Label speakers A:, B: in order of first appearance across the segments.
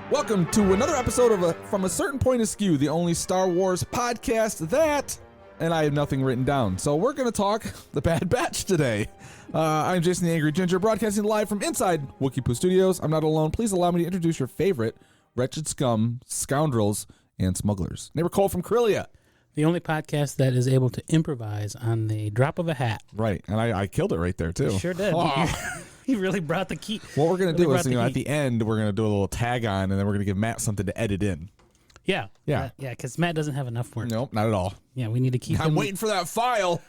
A: Welcome to another episode of From a Certain Point Askew, the only Star Wars podcast that, and I have nothing written down, so we're going to talk The Bad Batch today. I'm Jason the Angry Ginger, broadcasting live from inside Wookiee Studios. I'm not alone. Please allow me to introduce your favorite wretched scum, scoundrels, and smugglers. Neighbor Cole from Corellia.
B: The only podcast that is able to improvise on the drop of a hat.
A: Right, and I killed it right there, too.
B: You sure did.
A: Oh.
B: You really brought the key.
A: What we're going to do is, at the end, we're going to do a little tag on, and then we're going to give Matt something to edit in.
B: Yeah.
A: Yeah.
B: Yeah, because Matt doesn't have enough work.
A: Nope, not at all.
B: Yeah, we need to keep
A: I'm waiting for that file.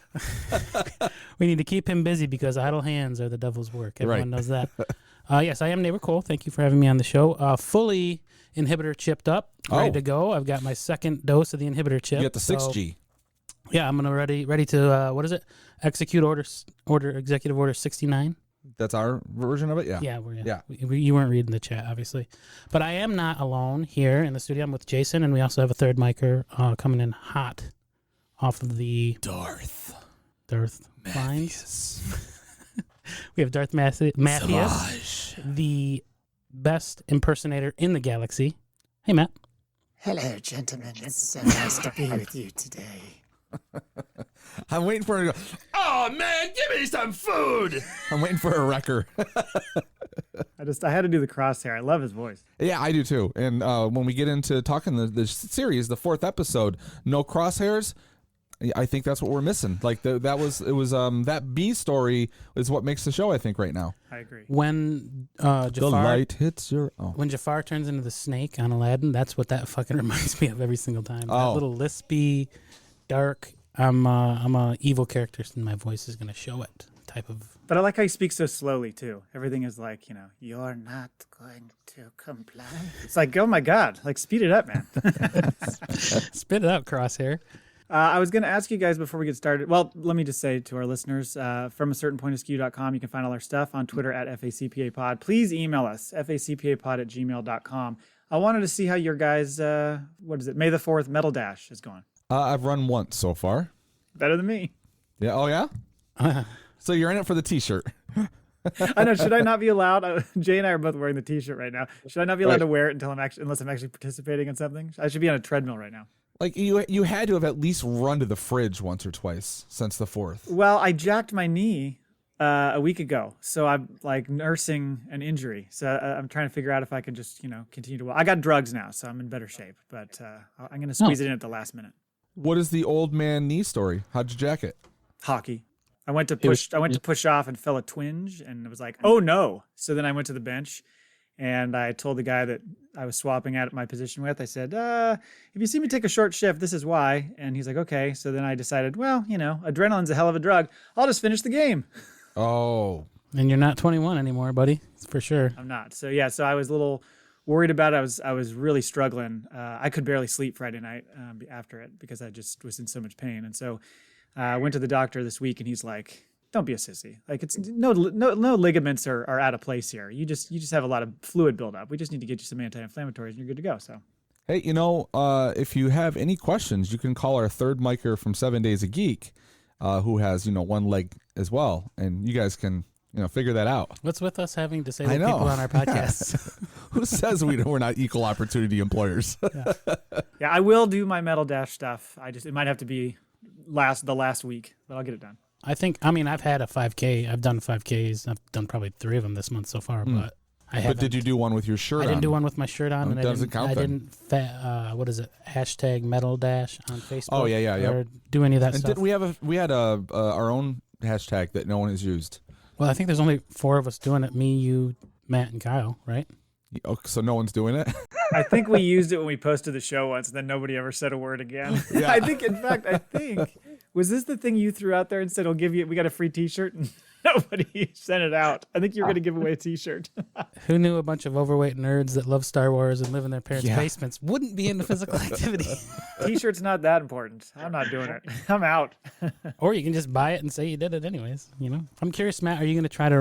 B: We need to keep him busy because idle hands are the devil's work. Everyone knows that. Yes, I am Neighbor Cole. Thank you for having me on the show. Fully inhibitor chipped up, ready to go. I've got my second dose of the inhibitor chip.
A: You got the 6G.
B: Yeah, I'm ready to, what is it? Execute Executive Order 69.
A: That's our version of it? Yeah.
B: Yeah. You weren't reading the chat, obviously. But I am not alone here in the studio. I'm with Jason, and we also have a third micer coming in hot off of the
A: Darth
B: lines. We have Darth Mathias, the best impersonator in the galaxy. Hey, Matt.
C: Hello, gentlemen. It's so nice to be with you today.
A: I'm waiting for her to go, oh, man, give me some food. I'm waiting for a wrecker.
D: I had to do the crosshair. I love his voice.
A: Yeah, I do too. And when we get into talking the series, the fourth episode, no crosshairs, I think that's what we're missing. Like that B story is what makes the show, I think, right now.
D: I agree.
B: When
A: the light hits your... Oh.
B: When Jafar turns into the snake on Aladdin, that's what that fucking reminds me of every single time.
A: Oh.
B: That little lispy, dark, I'm a evil character, and my voice is going to show it type of...
D: But I like how he speaks so slowly, too. Everything is like, you're not going to comply. It's like, oh, my God. Like, speed it up, man.
B: Spit it out, Crosshair.
D: I was going to ask you guys before we get started. Well, let me just say to our listeners, from a certain point of skew.com, you can find all our stuff on Twitter at FACPApod. Please email us, facpapod@gmail.com. I wanted to see how your guys, May the 4th Metal Dash is going.
A: I've run once so far.
D: Better than me.
A: Yeah. Oh, yeah? So you're in it for the T-shirt.
D: I know. Should I not be allowed? Jay and I are both wearing the T-shirt right now. Should I not be allowed to wear it unless I'm actually participating in something? I should be on a treadmill right now.
A: Like, you had to have at least run to the fridge once or twice since the 4th.
D: Well, I jacked my knee a week ago, so I'm like nursing an injury. So I'm trying to figure out if I can just, continue to walk. I got drugs now, so I'm in better shape, but I'm going to squeeze it in at the last minute.
A: What is the old man knee story? How'd you jack it?
D: Hockey. I went to push off and fell a twinge, and it was like, oh no. So then I went to the bench, and I told the guy that I was swapping at my position with, I said, if you see me take a short shift, this is why. And he's like, okay. So then I decided, well, adrenaline's a hell of a drug. I'll just finish the game.
A: Oh.
B: And you're not 21 anymore, buddy. For sure.
D: I'm not. So yeah, so I was a little worried about it. I was really struggling. I could barely sleep Friday night after it because I just was in so much pain. And so I went to the doctor this week, and he's like, don't be a sissy. Like, it's no ligaments are out of place here. You just have a lot of fluid buildup. We just need to get you some anti-inflammatories, and you're good to go. So,
A: hey, if you have any questions, you can call our third micer from 7 Days a Geek, who has one leg as well, and you guys can figure that out.
B: What's with us having disabled people on our podcasts?
A: Who says we're not equal opportunity employers?
D: Yeah, I will do my Metal Dash stuff. It might have to be the last week, but I'll get it done.
B: I've had a 5K. I've done 5Ks. I've done probably 3 of them this month so far, but I haven't.
A: But did you do one with your shirt on?
B: I didn't do one with my shirt on.
A: It doesn't count then.
B: What is it? Hashtag Metal Dash on Facebook.
A: Oh, yeah.
B: Or do any of that
A: and
B: stuff.
A: We had our own hashtag that no one has used.
B: Well, I think there's only 4 of us doing it. Me, you, Matt, and Kyle, right?
A: Oh, so no one's doing it?
D: I think we used it when we posted the show once, and then nobody ever said a word again.
A: Yeah.
D: I think, was this the thing you threw out there and said, we got a free T-shirt? And nobody sent it out. I think you were going to give away a T-shirt.
B: Who knew a bunch of overweight nerds that love Star Wars and live in their parents' basements wouldn't be into physical activity?
D: T-shirt's not that important. I'm not doing it. I'm out.
B: Or you can just buy it and say you did it anyways. I'm curious, Matt. Are you going to try to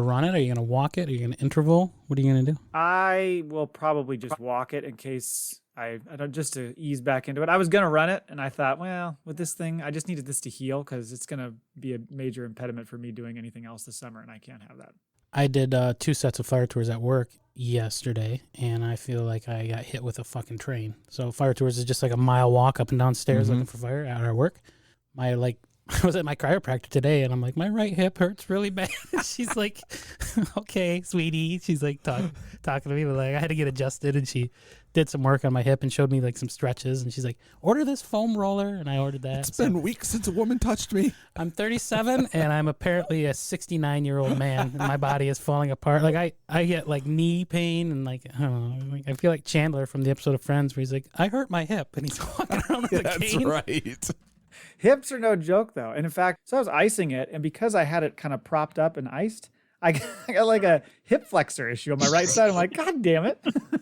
B: run it? Are you going to walk it? Are you going to interval? What are you going to do?
D: I will probably just walk it in case I don't, just to ease back into it. I was going to run it, and I thought, well, with this thing, I just needed this to heal because it's going to be a major impediment for me doing anything else this summer, and I can't have that.
B: I did 2 sets of fire tours at work, yesterday, and I feel like I got hit with a fucking train. So fire tours is just like a mile walk up and down stairs looking for fire at our work. I was at my chiropractor today, and I'm like, my right hip hurts really bad. She's like, okay, sweetie. She's like talking to me, but like I had to get adjusted, and she did some work on my hip and showed me like some stretches, and she's like, order this foam roller, and I ordered that.
A: It's been weeks since a woman touched me.
B: I'm 37, and I'm apparently a 69-year-old man, and my body is falling apart. Like I get like knee pain, and like I don't know, like I feel like Chandler from the episode of Friends where he's like, I hurt my hip, and he's walking around with a cane.
A: That's right.
D: Hips are no joke, though. And in fact, so I was icing it, and because I had it kind of propped up and iced, I got like a hip flexor issue on my right side. I'm like, God damn it.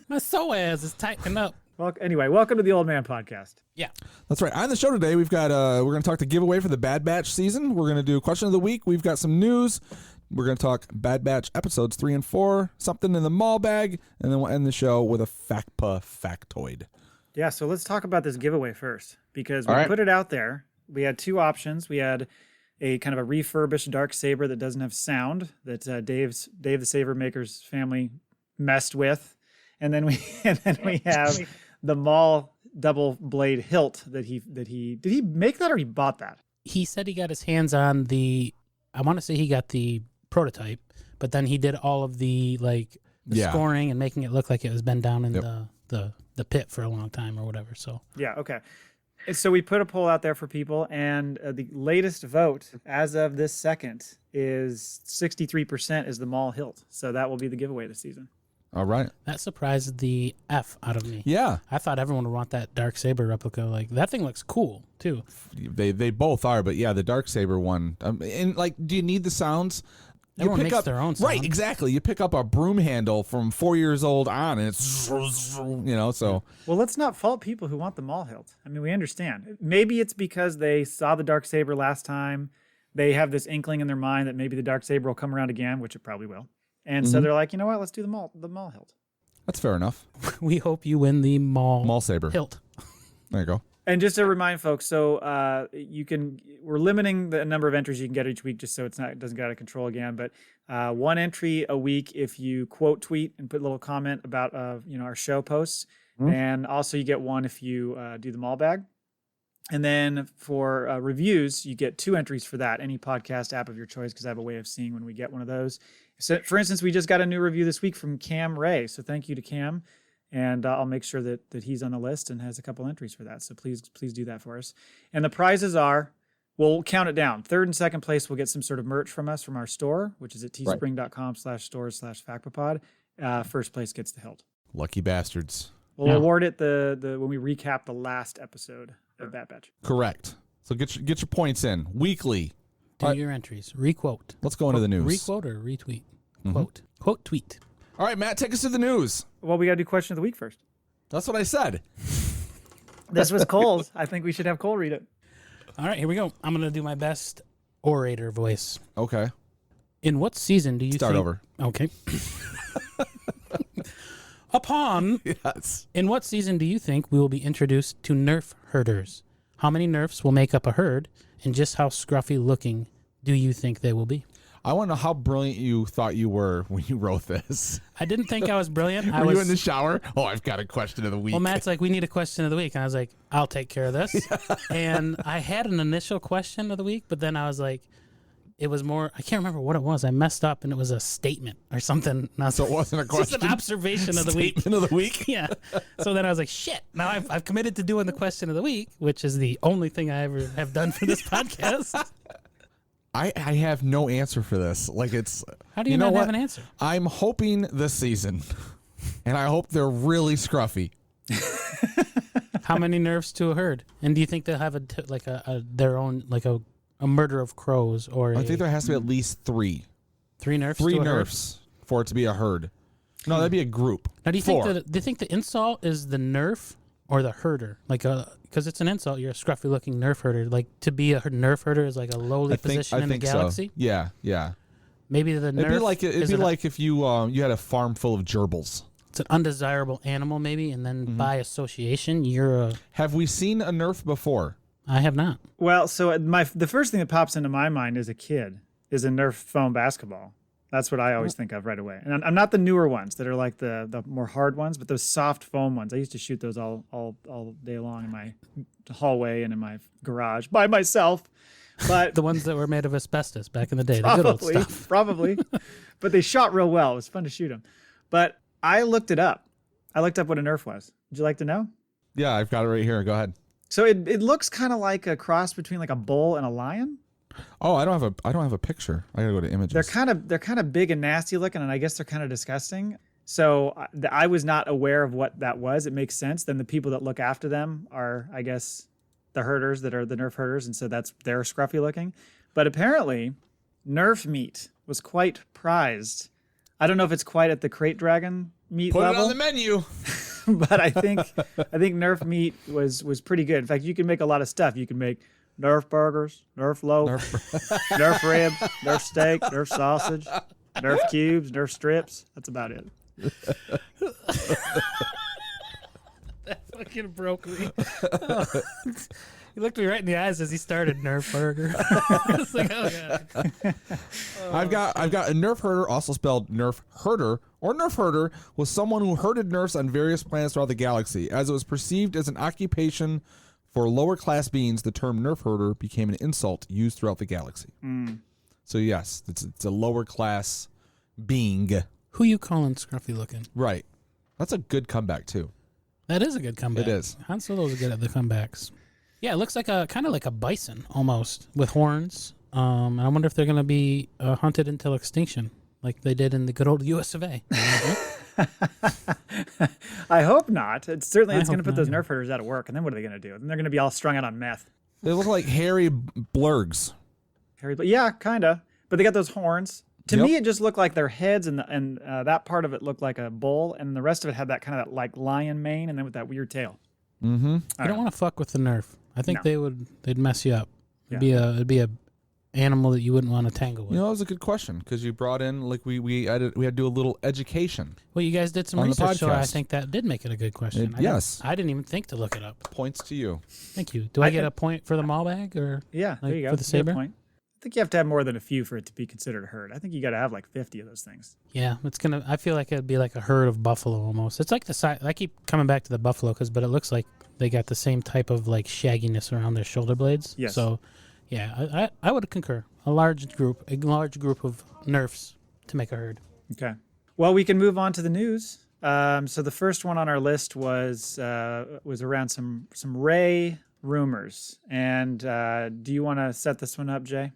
B: My psoas is tightening up.
D: Well, anyway, welcome to the Old Man Podcast.
B: Yeah.
A: That's right. On the show today, we've got we're going to talk the giveaway for the Bad Batch season. We're going to do question of the week. We've got some news. We're going to talk Bad Batch episodes 3 and 4, something in the Maul Bag, and then we'll end the show with a FACPA factoid.
D: Yeah, so let's talk about this giveaway first, because we put it out there. We had two options. We had a kind of a refurbished Darksaber that doesn't have sound that Dave the Saber Maker's family messed with, and then we have the Maul double blade hilt that he did he make that or he bought that?
B: He said he got his hands on I want to say he got the prototype, but then he did all of the scoring and making it look like it was been down in the pit for a long time or whatever. So
D: yeah, okay. And so we put a poll out there for people, and the latest vote as of this second is 63% is the Maul hilt. So that will be the giveaway this season.
A: All right.
B: That surprised the F out of me.
A: Yeah.
B: I thought everyone would want that Darksaber replica. Like, that thing looks cool, too.
A: They both are, but yeah, the Darksaber one. And like, do you need the sounds?
B: Everyone makes their own sound.
A: Right, exactly. You pick up a broom handle from 4 years old on, and it's, so.
D: Well, let's not fault people who want the Maul hilt. I mean, we understand. Maybe it's because they saw the Darksaber last time. They have this inkling in their mind that maybe the Darksaber will come around again, which it probably will. And so they're like, you know what? Let's do the Maul hilt.
A: That's fair enough.
B: We hope you win the Maul
A: Saber
B: hilt.
A: There you go.
D: And just to remind folks, so we're limiting the number of entries you can get each week, just so it doesn't get out of control again. But one entry a week if you quote tweet and put a little comment about our show posts, and also you get one if you do the Maul Bag. And then for reviews, you get 2 entries for that. Any podcast app of your choice, because I have a way of seeing when we get one of those. So, for instance, we just got a new review this week from Cam Ray. So thank you to Cam. And I'll make sure that he's on the list and has a couple entries for that. So please do that for us. And the prizes are, we'll count it down. 3rd and 2nd place will get some sort of merch from us from our store, which is at teespring.com/stores/FacpaPod. 1st place gets the hilt.
A: Lucky bastards.
D: We'll award it the when we recap the last episode of Bad Batch.
A: Correct. So get your points in weekly.
B: Do your entries. Requote.
A: Let's go into the news.
B: Requote or retweet? Quote. Quote tweet.
A: All right, Matt, take us to the news.
D: Well, we got to do question of the week first.
A: That's what I said.
D: This was Cole's. I think we should have Cole read it.
B: All right, here we go. I'm going to do my best orator voice.
A: Okay.
B: In what season do you
A: Start
B: think...
A: over.
B: Okay.
A: Yes.
B: In what season do you think we will be introduced to nerf herders? How many nerfs will make up a herd, and just how scruffy looking do you think they will be?
A: I want to know how brilliant you thought you were when you wrote this.
B: I didn't think I was brilliant.
A: Were you in the shower? Oh, I've got a question of the week.
B: Well, Matt's like, we need a question of the week. And I was like, I'll take care of this. And I had an initial question of the week, but then I was like, it was more, I can't remember what it was. I messed up and it was a statement or something.
A: So it wasn't a question?
B: Just an observation of the week.
A: Statement of the week?
B: Yeah. So then I was like, shit. Now I've committed to doing the question of the week, which is the only thing I ever have done for this podcast.
A: I have no answer for this. Like, it's...
B: How do you not have an answer?
A: I'm hoping this season, and I hope they're really scruffy.
B: How many nerfs to a herd? And do you think they'll have their own, like a murder of crows? Or
A: I think there has to be at least 3.
B: 3 nerfs
A: 3
B: to a
A: nerfs for it to be a herd. No, that'd be a group.
B: Now, do you think the insult is the nerf or the herder? Like, because it's an insult, you're a scruffy-looking nerf herder. Like, to be a nerf herder is like a lowly position in the galaxy.
A: So. Yeah, yeah.
B: Maybe the nerf.
A: It'd be like if you had a farm full of gerbils.
B: It's an undesirable animal, maybe, and then by association, you're a.
A: Have we seen a nerf before?
B: I have not.
D: Well, so the first thing that pops into my mind as a kid is a Nerf foam basketball. That's what I always think of right away. And I'm not the newer ones that are like the more hard ones, but those soft foam ones. I used to shoot those all day long in my hallway and in my garage by myself. But
B: The ones that were made of asbestos back in the day. The good old stuff.
D: Probably. But they shot real well. It was fun to shoot them. But I looked it up. I looked up what a Nerf was. Would you like to know?
A: Yeah, I've got it right here. Go ahead.
D: So it looks kind of like a cross between like a bull and a lion.
A: Oh, I don't have a picture. I gotta go to images.
D: They're kind of big and nasty looking, and I guess they're kind of disgusting. So I was not aware of what that was. It makes sense. Then the people that look after them are, I guess, the herders that are the Nerf herders, and so they're scruffy looking. But apparently, Nerf meat was quite prized. I don't know if it's quite at the crate dragon meat
A: Put
D: level.
A: it on the menu.
D: But I think Nerf meat was pretty good. In fact, you can make a lot of stuff. You can make Nerf burgers, Nerf loaf, Nerf rib, Nerf steak, Nerf sausage, Nerf cubes, Nerf strips. That's about it.
B: That fucking broke me. He looked me right in the eyes as he started Nerf burger. It's like, oh yeah.
A: I've got a Nerf herder, also spelled Nerf herder or Nerf herder, was someone who herded Nerfs on various planets throughout the galaxy. As it was perceived as an occupation for lower class beings, the term Nerf herder became an insult used throughout the galaxy. So yes, it's a lower class being.
B: Who you calling scruffy looking?
A: Right. That's a good comeback too.
B: That is a good comeback.
A: It is.
B: Han Solo's good at the comebacks. Yeah, it looks like kind of like a bison almost with horns. I wonder if they're going to be hunted until extinction, like they did in the good old U.S. of A.
D: I hope not. It's going to put those
B: not,
D: Nerf herders out of work, and then what are they going to do? Then they're going to be all strung out on meth.
A: They look like hairy blurgs.
D: Yeah, kind of. But they got those horns. To
A: Yep.
D: me, it just looked like their heads, and that part of it looked like a bull, and the rest of it had that kind of like lion mane, and then with that weird tail.
A: Mm-hmm.
B: You don't want to fuck with the Nerf. I think
D: No.
B: they'd mess you up. It'd be a animal that you wouldn't want to tangle with.
A: You know, that was a good question because you brought in like we had to do a little education.
B: Well, you guys did some
A: on the
B: research, so I
A: podcast.
B: think that did make it a good question.
A: Yes.
B: I didn't even think to look it up.
A: Points to you.
B: Thank you. Do I get a point for the Maul Bag or?
D: Yeah, there you go.
B: For the
D: Good
B: saber?
D: point. I think you have to have more than a few for it to be considered a herd. I think you got to have like 50 of those things.
B: Yeah, I feel like it'd be like a herd of buffalo almost. It's like the size. I keep coming back to the buffalo but it looks like they got the same type of like shagginess around their shoulder blades.
D: Yes.
B: So, yeah, I would concur. A large group of Nerfs to make a herd.
D: Okay. Well, we can move on to the news. So the first one on our list was around some Rey rumors. And do you want to set this one up, Jay?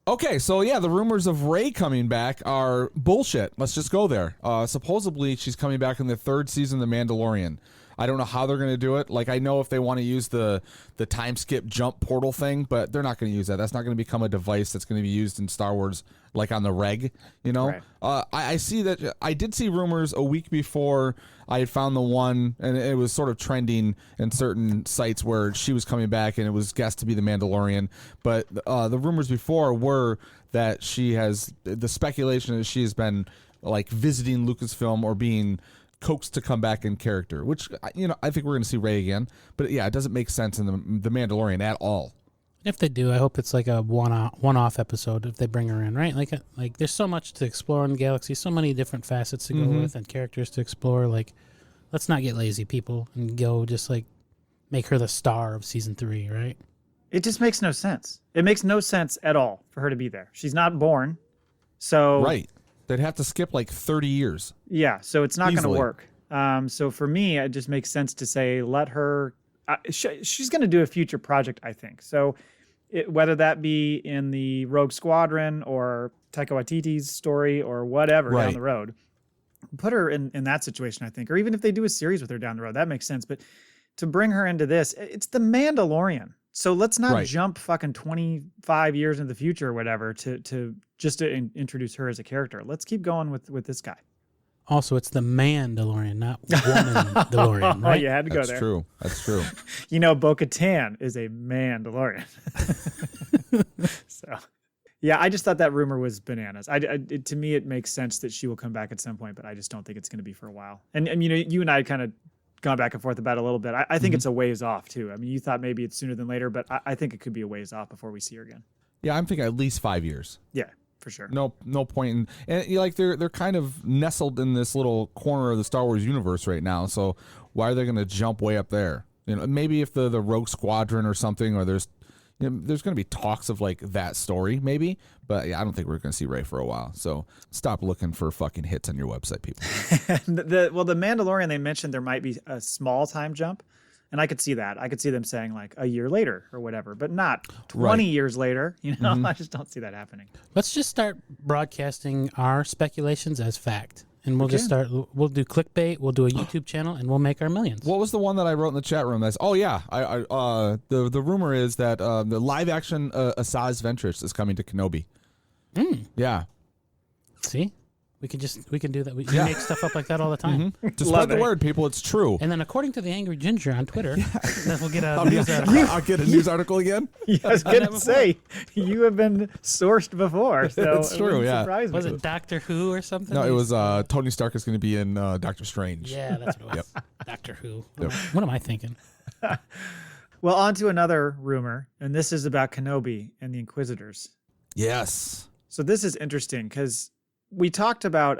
A: Okay, so yeah, the rumors of Rey coming back are bullshit. Let's just go there. Supposedly, she's coming back in the third season of The Mandalorian. I don't know how they're going to do it. Like, I know if they want to use the time skip jump portal thing, but they're not going to use that. That's not going to become a device that's going to be used in Star Wars, like on the reg, you know?
D: Right.
A: I see that. I did see rumors a week before I had found the one, and it was sort of trending in certain sites where she was coming back, and it was guessed to be the Mandalorian. But the rumors before were that the speculation is she has been like visiting Lucasfilm or being coaxed to come back in character, which, you know, I think we're going to see Rey again. But yeah, it doesn't make sense in the Mandalorian at all.
B: If they do, I hope it's like a one-off episode if they bring her in, right? Like there's so much to explore in the galaxy, so many different facets to go with and characters to explore. Like, let's not get lazy, people, and go just like make her the star of season 3, right?
D: It just makes no sense. It makes no sense at all for her to be there. She's not born. So
A: Right. They'd have to skip like 30 years.
D: Yeah, so it's not going to
A: Easily.
D: work. So for me, it just makes sense to say let her. She's going to do a future project, I think. So whether that be in the Rogue Squadron or Taika Waititi's story or whatever down the road, put her in that situation, I think. Or even if they do a series with her down the road, that makes sense. But to bring her into this, it's the Mandalorian. So let's not jump fucking 25 years into the future or whatever to introduce her as a character. Let's keep going with this guy.
B: Also, it's the Mandalorian, not Woman-Dalorian, right?
D: Oh, you had to go there.
A: True. That's true.
D: You know, Bo-Katan is a Mandalorian. So, yeah, I just thought that rumor was bananas. To me, it makes sense that she will come back at some point, but I just don't think it's going to be for a while. And you know, you and I kind of gone back and forth about it a little bit. I think it's a ways off too. I mean, you thought maybe it's sooner than later, but I think it could be a ways off before we see her again.
A: Yeah, I'm thinking at least 5 years.
D: Yeah. for sure.
A: No point and like they're kind of nestled in this little corner of the Star Wars universe right now. So why are they going to jump way up there? Maybe if the Rogue Squadron or something, or there's going to be talks of like that story, maybe. But yeah, I don't think we're going to see Rey for a while. So stop looking for fucking hits on your website, people.
D: The Mandalorian, they mentioned there might be a small time jump. And I could see that. I could see them saying like a year later or whatever, but not 20 years later. I just don't see that happening.
B: Let's just start broadcasting our speculations as fact. And we'll just start. We'll do clickbait. We'll do a YouTube channel, and we'll make our millions.
A: What was the one that I wrote in the chat room? The rumor is that the live action Asajj Ventress is coming to Kenobi. Yeah.
B: See, we can do that. We make stuff up like that all the time.
A: To spread the word, people, it's true.
B: And then, according to the Angry Ginger on Twitter, then we'll get a news article.
A: I'll get a news article again.
D: I was going to say, you have been sourced before. So
A: it's true, yeah.
B: Was it Doctor Who or something?
A: No, it was Tony Stark is going to be in Doctor Strange.
B: Yeah, that's what it was. Doctor Who. What am I thinking?
D: Well, on to another rumor, and this is about Kenobi and the Inquisitors.
A: Yes.
D: So this is interesting because we talked about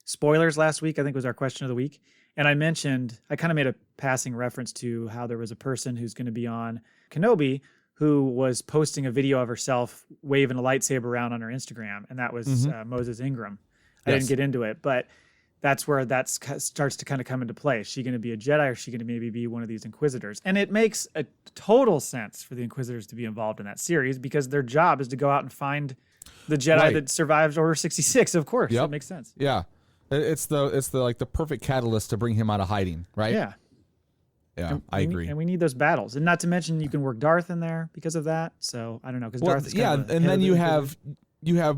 D: spoilers last week. I think was our question of the week. And I kind of made a passing reference to how there was a person who's going to be on Kenobi who was posting a video of herself waving a lightsaber around on her Instagram. And that was Moses Ingram. I didn't get into it, but that's where that starts to kind of come into play. Is she going to be a Jedi or is she going to maybe be one of these Inquisitors? And it makes a total sense for the Inquisitors to be involved in that series because their job is to go out and find the Jedi that survived Order 66, of course. That makes sense.
A: Yeah. It's the perfect catalyst to bring him out of hiding, right?
D: Yeah.
A: Yeah, I agree.
D: And we need those battles. And not to mention you can work Darth in there because of that. So I don't know, because Darth is kind of
A: and then you have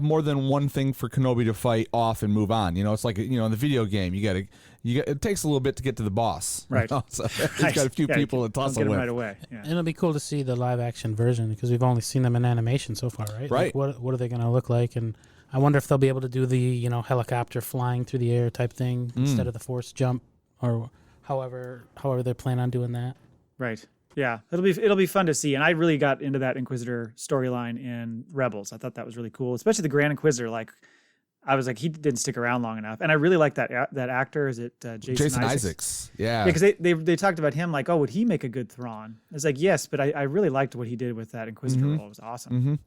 A: more than one thing for Kenobi to fight off and move on. It's like in the video game, it takes a little bit to get to the boss.
D: Right.
A: So he's got a few people to tussle with.
D: Right away. Yeah.
B: And it'll be cool to see the live action version because we've only seen them in animation so far, right?
A: Right.
B: Like what are they going to look like? And I wonder if they'll be able to do the helicopter flying through the air type thing instead of the force jump, or however they plan on doing that.
D: Right. Yeah, it'll be fun to see, and I really got into that Inquisitor storyline in Rebels. I thought that was really cool, especially the Grand Inquisitor. Like, I was like, he didn't stick around long enough, and I really like that actor. Is it Jason Isaacs?
A: Yeah,
D: because they talked about him like, oh, would he make a good Thrawn? It's like, yes, but I really liked what he did with that Inquisitor role. It was awesome.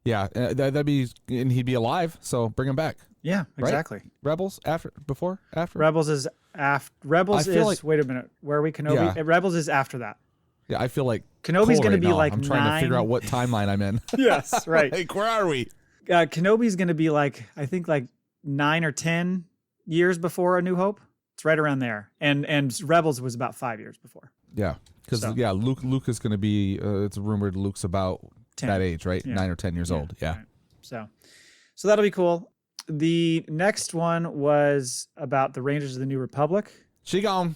A: Yeah, that'd be, and he'd be alive, so bring him back.
D: Yeah, exactly.
A: Right? Rebels after.
D: Rebels is after. Rebels is like, wait a minute, where are we? Kenobi.
A: Yeah.
D: Going is after that.
A: Yeah, I feel like
D: Kenobi's going to be
A: now.
D: like
A: I'm trying to figure out what timeline I'm in.
D: Yes, right.
A: Like, where are we?
D: Kenobi's going to be like, I think like 9 or 10 years before A New Hope. It's right around there. And Rebels was about 5 years before.
A: Yeah, because Luke is going to be. It's rumored Luke's about 10. That age, right?
D: Yeah.
A: 9 or 10 years old. Yeah.
D: Right. So that'll be cool. The next one was about the Rangers of the New Republic.
A: She gone.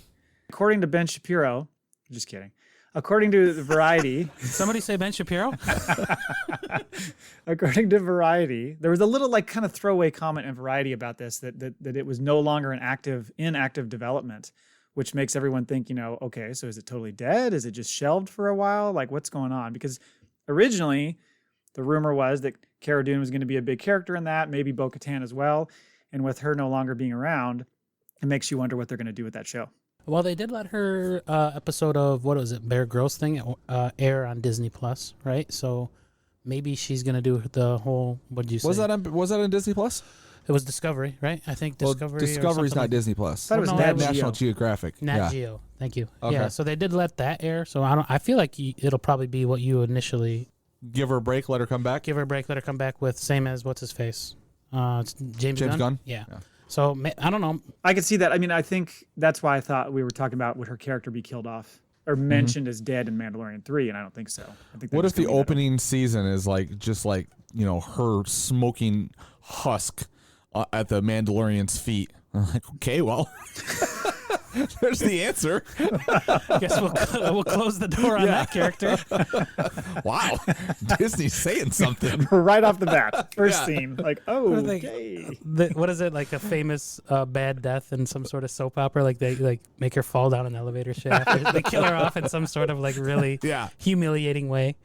D: According to Ben Shapiro, just kidding. According to Variety.
B: Somebody say Ben Shapiro?
D: According to Variety, there was a little like kind of throwaway comment in Variety about this, that it was no longer in active development, which makes everyone think, okay, so is it totally dead? Is it just shelved for a while? Like, what's going on? Because originally the rumor was that Cara Dune was going to be a big character in that, maybe Bo-Katan as well. And with her no longer being around, it makes you wonder what they're going to do with that show.
B: Well, they did let her episode of, what was it, Bear Grylls thing air on Disney Plus, right? So maybe she's going to do the whole, what did you say?
A: Was that on Disney Plus?
B: It was Discovery, right? I think Discovery.
A: Discovery's not Disney Plus.
D: That was
A: National Geographic.
B: Nat Geo. Thank you.
A: Okay.
B: Yeah, so they did let that air. So I feel like it'll probably be what you initially.
A: Give her a break, let her come back.
B: Give her a break, let her come back with same as what's his face, it's James Gunn. Yeah. So I don't know.
D: I could see that. I mean, I think that's why I thought we were talking about would her character be killed off or mentioned as dead in Mandalorian 3, and I don't think so. I think.
A: What if the opening season is just like her smoking husk at the Mandalorian's feet? I'm like, okay, well, there's the answer.
B: I guess we'll close the door on that character.
A: Wow, Disney's saying something
D: right off the bat. First scene, like, okay.
B: What is it, like a famous bad death in some sort of soap opera? Like they make her fall down an elevator shaft. They kill her off in some sort of like really humiliating way.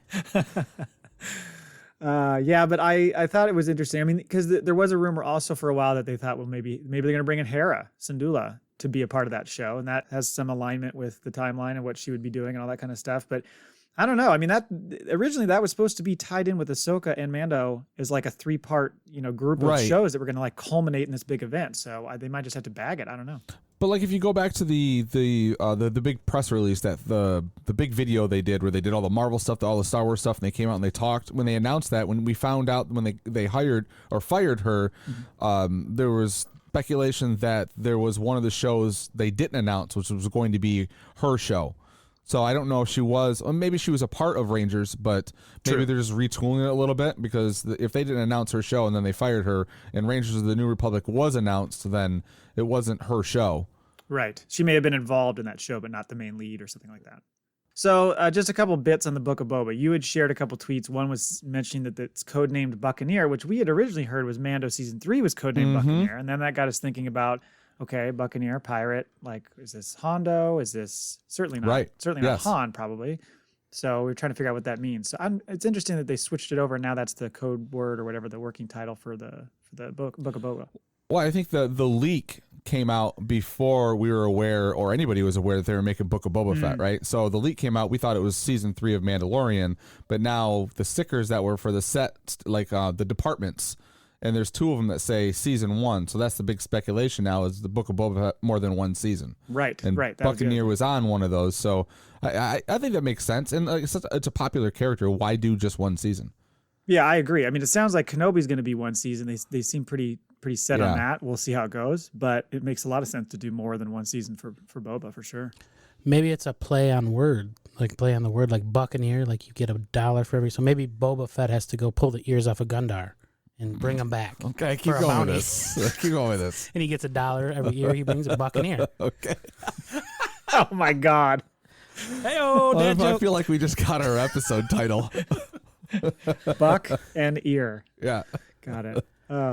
D: Yeah, but I thought it was interesting. I mean, because there was a rumor also for a while that they thought, well, maybe they're going to bring in Hera Syndulla to be a part of that show, and that has some alignment with the timeline and what she would be doing and all that kind of stuff. But I don't know. I mean, that originally that was supposed to be tied in with Ahsoka and Mando as like a 3-part, group of shows that were going to like culminate in this big event. So they might just have to bag it. I don't know.
A: But like if you go back to the big press release, that the big video they did where they did all the Marvel stuff, all the Star Wars stuff, and they came out and they talked when they announced that, when we found out when they hired or fired her, there was speculation that there was one of the shows they didn't announce, which was going to be her show. So I don't know if she was, or maybe she was a part of Rangers, but maybe they're just retooling it a little bit, because if they didn't announce her show and then they fired her and Rangers of the New Republic was announced, then it wasn't her show.
D: Right. She may have been involved in that show, but not the main lead or something like that. So just a couple bits on the Book of Boba. You had shared a couple tweets. One was mentioning that it's codenamed Buccaneer, which we had originally heard was Mando Season 3 was codenamed Buccaneer. And then that got us thinking about, okay, Buccaneer, pirate, like, is this Hondo? Is this certainly not not Han, probably. So we're trying to figure out what that means. So it's interesting that they switched it over, and now that's the code word or whatever, the working title for the Book of Boba.
A: Well, I think the leak came out before we were aware, or anybody was aware, that they were making Book of Boba Fett, right? So the leak came out, we thought it was Season 3 of Mandalorian, but now the stickers that were for the set, like the departments, and there's 2 of them that say Season 1. So that's the big speculation now, is the Book of Boba Fett more than one season.
D: Right,
A: and
D: right.
A: Buccaneer was on one of those. So I think that makes sense. And it's a popular character. Why do just one season?
D: Yeah, I agree. I mean, it sounds like Kenobi's going to be one season. They seem pretty set on that. We'll see how it goes. But it makes a lot of sense to do more than one season for Boba, for sure.
B: Maybe it's a play on word, like Buccaneer, like you get $1 for every. So maybe Boba Fett has to go pull the ears off of Gundar and bring them back.
A: Okay, keep going with this. Keep going with this.
B: And he gets $1 every year. He brings a Buccaneer.
A: Okay.
D: Oh my God.
B: Hey-oh,
A: I feel like we just got our episode title.
D: Buck and ear.
A: Yeah.
D: Got it.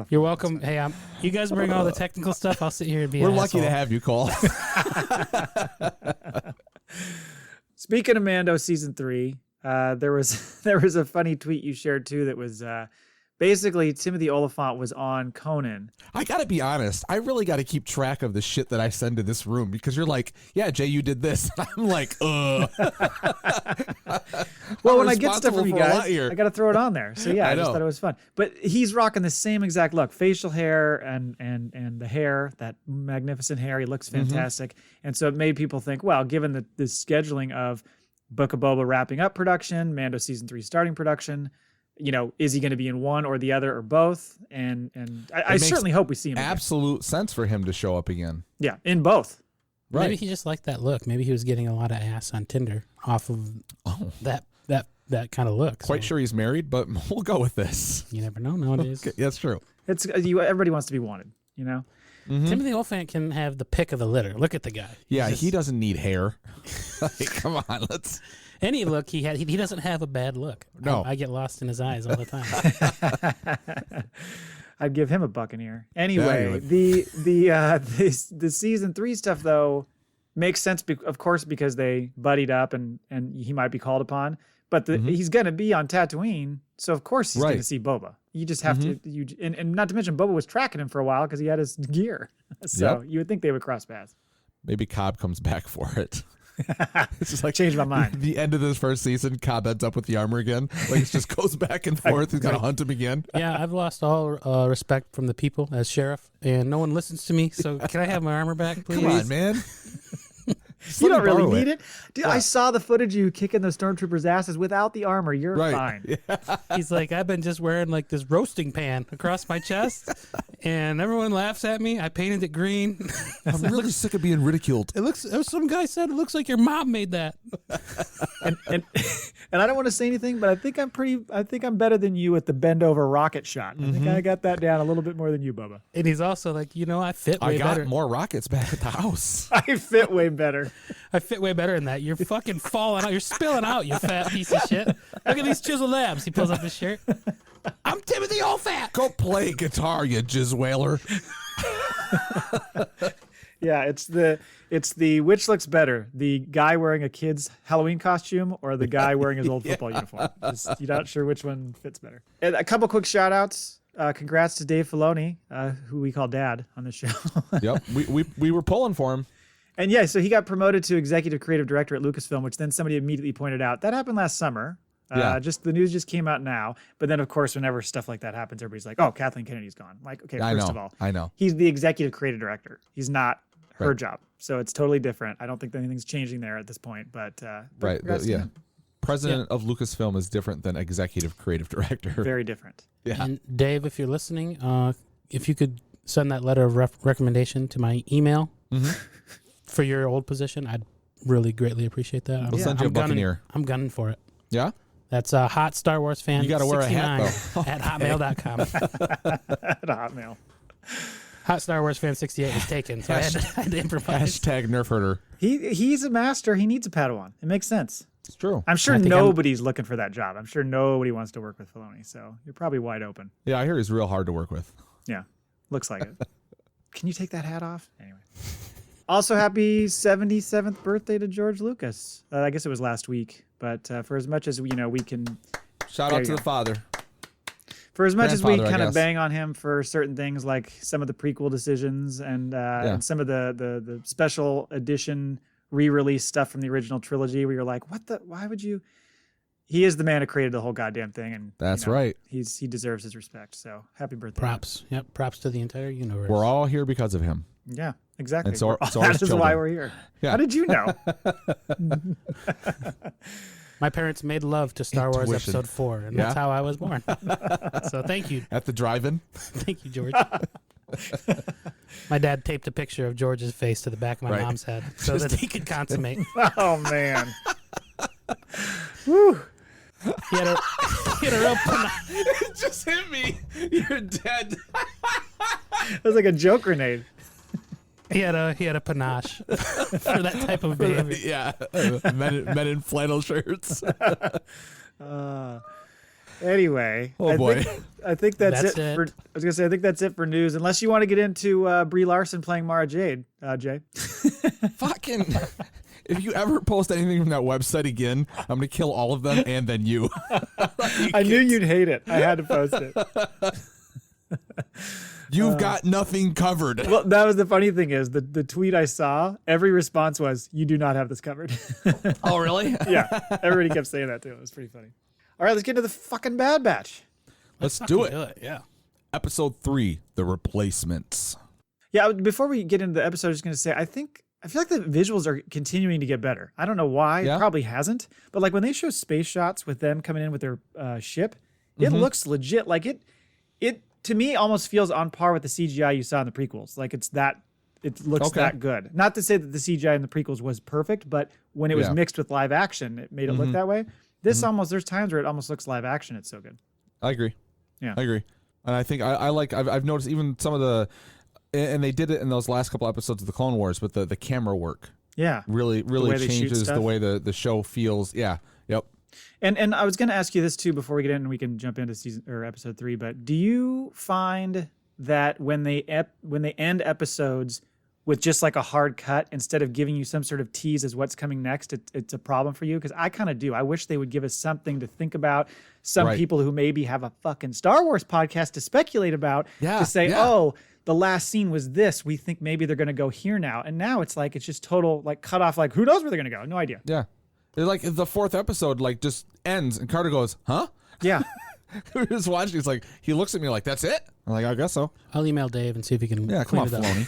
B: You're welcome. Hey, you guys bring all the technical stuff. I'll sit here and be
A: We're
B: an
A: lucky
B: asshole.
A: to have you, Cole.
D: Speaking of Mando Season 3, there was a funny tweet you shared too that was basically Timothy Oliphant was on Conan.
A: I gotta be honest, I really gotta keep track of the shit that I send to this room, because you're like, yeah, Jay, you did this. I'm like, ugh.
D: Well, when I get stuff from you guys, I gotta throw it on there. So yeah, I just thought it was fun. But he's rocking the same exact look, facial hair and the hair, that magnificent hair. He looks fantastic. And so it made people think, well, given the scheduling of Book of Boba wrapping up production, Mando Season 3 starting production, is he going to be in one or the other or both? And I certainly hope we see him.
A: Absolute sense for him to show up again.
D: Yeah, in both.
A: Right.
B: Maybe he just liked that look. Maybe he was getting a lot of ass on Tinder off of that kind of look.
A: Quite sure he's married, but we'll go with this.
B: You never know nowadays.
A: Okay, that's true.
D: It's everybody wants to be wanted,
B: Timothy Oliphant can have the pick of the litter. Look at the guy.
A: Yeah, he doesn't need hair. Like, come on, let's.
B: Any look he had, he doesn't have a bad look.
A: No.
B: I get lost in his eyes all the time.
D: I'd give him a Buccaneer. Anyway, the Season 3 stuff though makes sense, of course, because they buddied up and he might be called upon. But he's going to be on Tatooine, so of course he's going to see Boba. You just have to, and not to mention Boba was tracking him for a while because he had his gear. So you would think they would cross paths.
A: Maybe Cobb comes back for it. It's just like
D: changed my mind.
A: The end of this first season, Cobb ends up with the armor again. Like, it just goes back and forth. He's got to hunt him again.
B: Yeah, I've lost all respect from the people as sheriff, and no one listens to me. So can I have my armor back, please?
A: Come on, man.
D: You don't really need it. Dude, I saw the footage of you kicking those stormtroopers' asses without the armor. You're fine.
A: Yeah.
B: He's like, I've been just wearing like this roasting pan across my chest, and everyone laughs at me. I painted it green.
A: I'm really sick of being ridiculed.
B: It looks. Some guy said it looks like your mom made that.
D: and I don't want to say anything, but I think I'm better than you at the bend over rocket shot. I think I got that down a little bit more than you, Bubba.
B: And he's also like, I fit way better.
A: I got more rockets back at the house.
D: I fit way better.
B: I fit way better than that. You're fucking falling out. You're spilling out, you fat piece of shit. Look at these chiseled abs. He pulls up his shirt. I'm Timothy Oliphant.
A: Go play guitar, you jizz whaler.
D: Yeah, it's the which looks better, the guy wearing a kid's Halloween costume or the guy wearing his old football uniform. You're not sure which one fits better. And a couple quick shout outs. Congrats to Dave Filoni, who we call Dad on the show.
A: Yep, we were pulling for him.
D: And yeah, so he got promoted to executive creative director at Lucasfilm, which then somebody immediately pointed out that happened last summer. Just the news just came out now. But then, of course, whenever stuff like that happens, everybody's like, "Oh, Kathleen Kennedy's gone." Like, okay, first of all,
A: I know
D: he's the executive creative director. He's not her job, so it's totally different. I don't think that anything's changing there at this point. But
A: right, president of Lucasfilm is different than executive creative director.
D: Very different.
B: Yeah. And Dave, if you're listening, if you could send that letter of recommendation to my email for your old position, I'd really greatly appreciate that.
A: We'll send you a Buccaneer.
B: I'm gunning for it.
A: Yeah?
B: That's a hot Star Wars fan.
A: You got to wear a hat, though.
B: At hotmail.com.
D: At Hotmail.
B: Hot Star Wars fan 68 was taken, so I had to improvise.
A: Hashtag nerf herder.
D: He's a master. He needs a Padawan. It makes sense.
A: It's true.
D: I'm sure nobody's looking for that job. I'm sure nobody wants to work with Filoni, so you're probably wide open.
A: Yeah, I hear he's real hard to work with.
D: Yeah, looks like it. Can you take that hat off? Anyway. Also, happy 77th birthday to George Lucas. I guess it was last week, but for as much as we can...
A: Shout out to the father.
D: For as much as we kind of bang on him for certain things, like some of the prequel decisions and some of the special edition re-release stuff from the original trilogy, where you're like, why would you? He is the man who created the whole goddamn thing, and
A: that's right.
D: He deserves his respect. So happy birthday!
B: Props, yep, props to the entire universe.
A: We're all here because of him.
D: Yeah, exactly.
A: And so
D: that is why we're here. Yeah. How did you know?
B: My parents made love to Star Wars Episode 4, and that's how I was born. So thank you.
A: At the drive-in?
B: Thank you, George. My dad taped a picture of George's face to the back of my mom's head so that he could consummate.
D: Oh, man. Woo.
B: He had a real
A: It just hit me. You're dead.
D: It was like a joke grenade.
B: He had a panache for that type of behavior.
A: Yeah, men in flannel shirts.
D: Anyway, I think that's it. For, I was gonna say I think that's it for news. Unless you want to get into Brie Larson playing Mara Jade, Jay.
A: Fucking. If you ever post anything from that website again, I'm gonna kill all of them and then you.
D: I knew you'd hate it. I had to post it.
A: You've got nothing covered.
D: Well, that was the funny thing is the tweet I saw, every response was, "You do not have this covered."
A: Oh, really?
D: Yeah. Everybody kept saying that too. It was pretty funny. All right, let's get to the fucking Bad Batch.
A: Let's do it. Yeah. Episode 3, The Replacements.
D: Yeah, before we get into the episode, I'm just going to say, I feel like the visuals are continuing to get better. I don't know why. Yeah. It probably hasn't. But like when they show space shots with them coming in with their ship, it looks legit. Like it to me almost feels on par with the CGI you saw in the prequels. Like it looks that good. Not to say that the CGI in the prequels was perfect, but when it was mixed with live action, it made it look that way. This almost, there's times where it almost looks live action. It's so good.
A: I agree.
D: Yeah.
A: I agree. And I think I've noticed even some of the, and they did it in those last couple episodes of the Clone Wars, but the camera work.
D: Yeah.
A: Really changes the way the show feels. Yeah. Yep.
D: And I was going to ask you this too before we get in and we can jump into episode 3, but do you find that when they end episodes with just like a hard cut instead of giving you some sort of tease as what's coming next, it's a problem for you? Because I kind of do. I wish they would give us something to think about. Some people who maybe have a fucking Star Wars podcast to speculate about, to say, oh, the last scene was this. We think maybe they're going to go here now. And now it's like, it's just total like cut off. Like, who knows where they're going to go? No idea.
A: Yeah. They're like the 4th episode, like just ends and Carter goes, huh?
D: Yeah.
A: We're just watching. He's like, he looks at me like, that's it? I'm like, I guess so.
B: I'll email Dave and see if he can.
A: Yeah, come on, Filoni.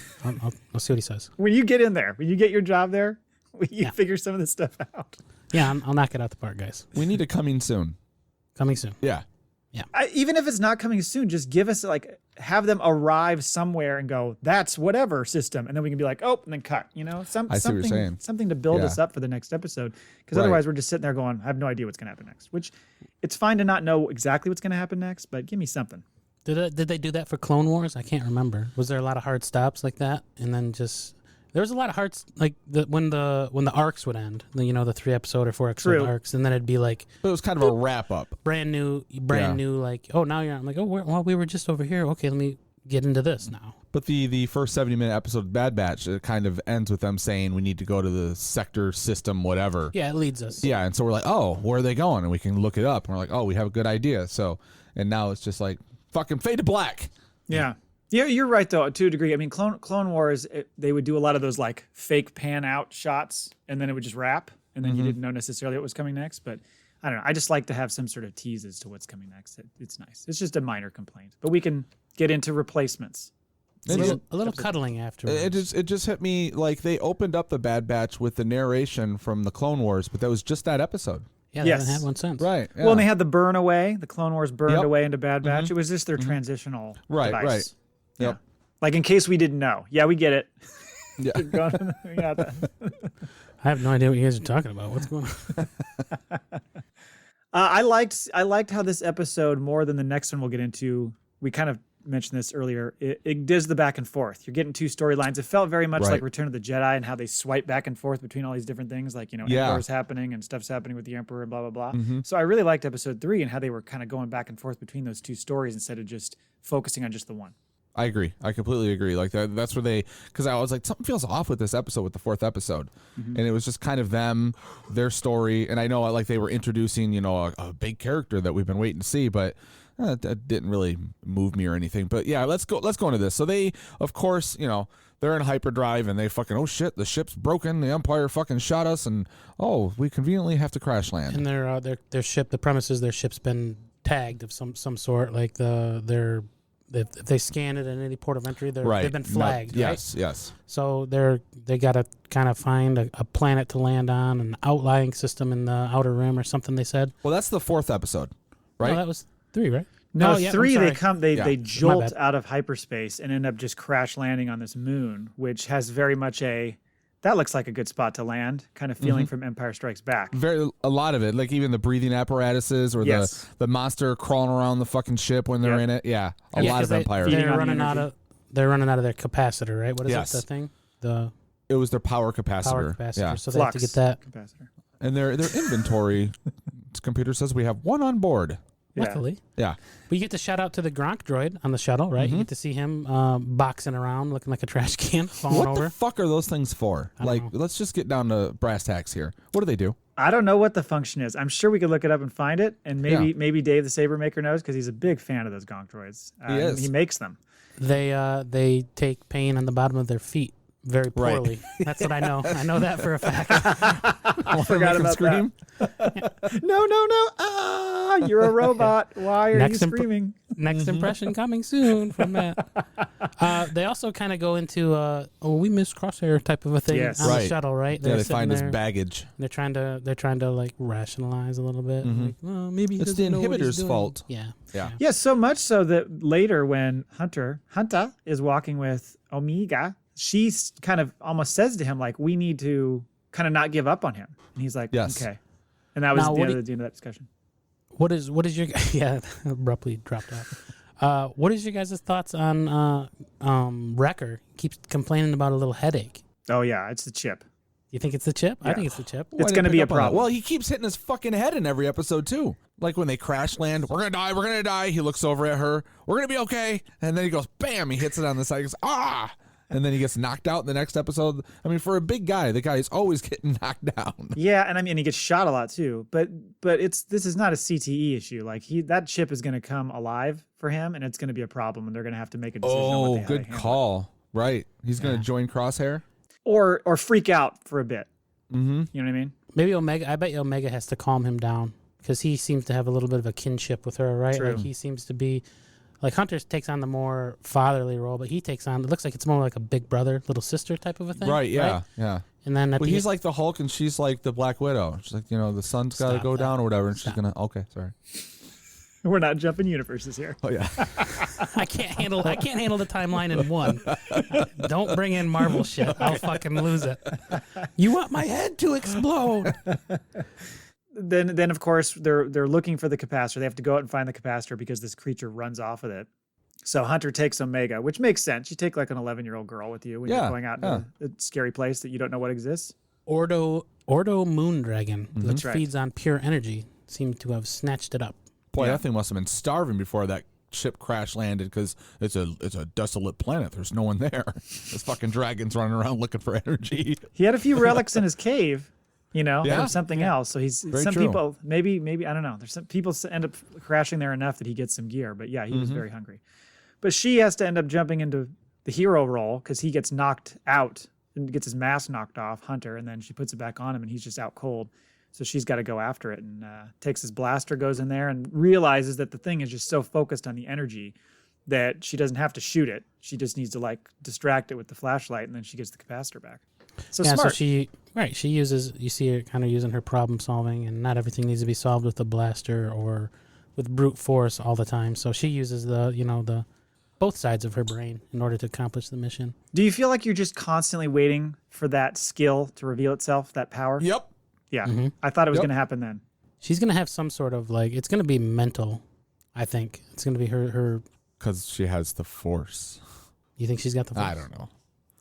B: I'll see what he says.
D: When you get in there, when you get your job there, you figure some of this stuff out.
B: Yeah, I'll knock it out the park, guys.
A: We need a coming soon.
B: Coming soon.
A: Yeah.
B: Yeah.
D: Even if it's not coming soon, just give us have them arrive somewhere and go, that's whatever system. And then we can be like, oh, and then cut,
A: I see what you're saying.
D: Something to build us up for the next episode. Because otherwise we're just sitting there going, I have no idea what's going to happen next, which it's fine to not know exactly what's going to happen next, but give me something.
B: Did they do that for Clone Wars? I can't remember. Was there a lot of hard stops like that? And then there was a lot of hard, like when the arcs would end, the 3-episode or 4-episode arcs, and then it'd be like,
A: it was kind of a wrap up,
B: brand new, like, oh, now you're, I'm like, oh, well, we were just over here. Okay, let me get into this now.
A: But the first 70-minute episode of Bad Batch, it kind of ends with them saying we need to go to the sector system, whatever.
B: Yeah, it leads us.
A: Yeah, and so we're like, oh, where are they going? And we can look it up. And we're like, oh, we have a good idea. So, and now it's just like, fucking fade to black.
D: Yeah. Yeah, you're right, though, to a degree. I mean, Clone Wars, they would do a lot of those, like, fake pan-out shots, and then it would just wrap, and then you didn't know necessarily what was coming next. But I don't know. I just like to have some sort of tease as to what's coming next. It's nice. It's just a minor complaint. But we can get into replacements.
B: A little cuddling afterwards.
A: It just hit me like they opened up the Bad Batch with the narration from the Clone Wars, but that was just that episode.
B: Yeah, they haven't had one since.
A: Right. Yeah.
D: Well, and they had the burn away. The Clone Wars burned away into Bad Batch. It was just their transitional device.
A: Right.
D: Yeah.
A: Yep.
D: Like in case we didn't know. Yeah, we get it.
A: Yeah.
D: We got that.
B: I have no idea what you guys are talking about. What's going on?
D: I liked how this episode, more than the next one we'll get into, we kind of mentioned this earlier, it does the back and forth. You're getting two storylines. It felt very much like Return of the Jedi and how they swipe back and forth between all these different things, like, Emperor's happening and stuff's happening with the Emperor and blah, blah, blah. So I really liked episode 3 and how they were kind of going back and forth between those two stories instead of just focusing on just the one.
A: I agree. I completely agree. Like that's where because I was like, something feels off with this episode, with the 4th episode. And it was just kind of them, their story. And I know like they were introducing, a big character that we've been waiting to see, but that didn't really move me or anything. But yeah, let's go into this. So they, of course, they're in hyperdrive and they fucking, oh shit, the ship's broken. The Empire fucking shot us. And we conveniently have to crash land.
B: And their ship, the premise is their ship's been tagged of some sort, like if they scan it at any port of entry, they've been flagged.
A: Yes.
B: So they got to kind of find a planet to land on, an outlying system in the outer rim or something. They said.
A: Well, that's the 4th episode, right?
B: No, that was 3, right?
D: No,
B: Oh, yeah,
D: 3
B: I'm sorry.
D: they jolt out of hyperspace and end up just crash landing on this moon, which has very much that looks like a good spot to land, kind of feeling from Empire Strikes Back.
A: A lot of it, like even the breathing apparatuses or the monster crawling around the fucking ship when they're in it. Yeah, a lot of Empire.
B: They're running out of their capacitor, right? What is it? The thing?
A: It was their power capacitor. Yeah.
B: So they have to get that
D: capacitor.
A: And their inventory computer says we have one on board.
B: Luckily.
A: Yeah.
B: We get to shout out to the Gronk droid on the shuttle, right? You get to see him boxing around looking like a trash can falling over.
A: What the fuck are those things for? Let's just get down to brass tacks here. What do they do?
D: I don't know what the function is. I'm sure we could look it up and find it. And maybe Dave the Saber Maker knows because he's a big fan of those Gronk droids.
A: He is.
D: He makes them.
B: They take pain on the bottom of their feet very poorly. Right. That's what I know. I know that for a fact.
D: I forgot about scream. That. No. Ah, you're a robot. Why are you screaming?
B: Next impression coming soon from Matt. They also kind of go into we missed Crosshair type of a thing on the shuttle, right?
A: They find his baggage.
B: They're trying to like rationalize a little bit. Like, well, maybe
A: it's the inhibitor's fault.
B: Yeah.
D: So much so that later when Hunter is walking with Omega, she kind of almost says to him, like, we need to kind of not give up on him. And he's like, okay. And that was the end of that discussion.
B: What is your abruptly dropped off. What is your guys' thoughts on Wrecker? Keeps complaining about a little headache.
D: Oh yeah, it's the chip.
B: You think it's the chip?
D: Yeah.
B: I think it's the chip.
D: It's going to be a problem.
A: Well, he keeps hitting his fucking head in every episode too. Like when they crash land, we're gonna die. He looks over at her. We're gonna be okay. And then he goes, bam! He hits it on the side. He goes, ah! And then he gets knocked out in the next episode. I mean, for a big guy, the guy is always getting knocked down.
D: Yeah, and I mean, he gets shot a lot too. But this is not a CTE issue. Like that chip is going to come alive for him, and it's going to be a problem, and they're going to have to make a decision. on what
A: good call. Right, he's going to join Crosshair,
D: or freak out for a bit.
A: Mm-hmm.
D: You know what I mean?
B: Maybe Omega. I bet you Omega has to calm him down because he seems to have a little bit of a kinship with her, right?
D: True.
B: Like he seems to be. Like Hunter takes on the more fatherly role, but he takes on, it looks like it's more like a big brother, little sister type of a thing.
A: Right, yeah.
B: And then
A: he's like the Hulk and she's like the Black Widow. She's like, the sun's got to go down or whatever. And she's going to, okay, sorry.
D: We're not jumping universes here.
A: Oh, yeah.
B: I can't handle the timeline in one. Don't bring in Marvel shit. I'll fucking lose it. You want my head to explode.
D: Then of course they're looking for the capacitor. They have to go out and find the capacitor because this creature runs off with it. So Hunter takes Omega, which makes sense. You take like an 11-year-old girl with you when you're going out in a scary place that you don't know what exists.
B: Ordo Moondragon, which feeds on pure energy, seemed to have snatched it up.
A: Boy, that thing must have been starving before that ship crash landed because it's a desolate planet. There's no one there. There's fucking dragons running around looking for energy.
D: He had a few relics in his cave,
A: Yeah.
D: from something else. So
A: Very
D: some
A: true.
D: people maybe I don't know. There's some people end up crashing there enough that he gets some gear. But yeah, he was very hungry. But she has to end up jumping into the hero role because he gets knocked out and gets his mask knocked off, Hunter, and then she puts it back on him and he's just out cold. So she's got to go after it and takes his blaster, goes in there, and realizes that the thing is just so focused on the energy that she doesn't have to shoot it. She just needs to distract it with the flashlight, and then she gets the capacitor back. So
B: yeah,
D: smart.
B: so she uses, you see her kind of using her problem solving, and not everything needs to be solved with a blaster or with brute force all the time. So she uses the both sides of her brain in order to accomplish the mission.
D: Do you feel like you're just constantly waiting for that skill to reveal itself, that power?
A: Yep.
D: Yeah. I thought it was going to happen then.
B: She's going to have some sort of it's going to be mental, I think. It's going to be her.
A: Because she has the Force.
B: You think she's got the force?
A: I don't know.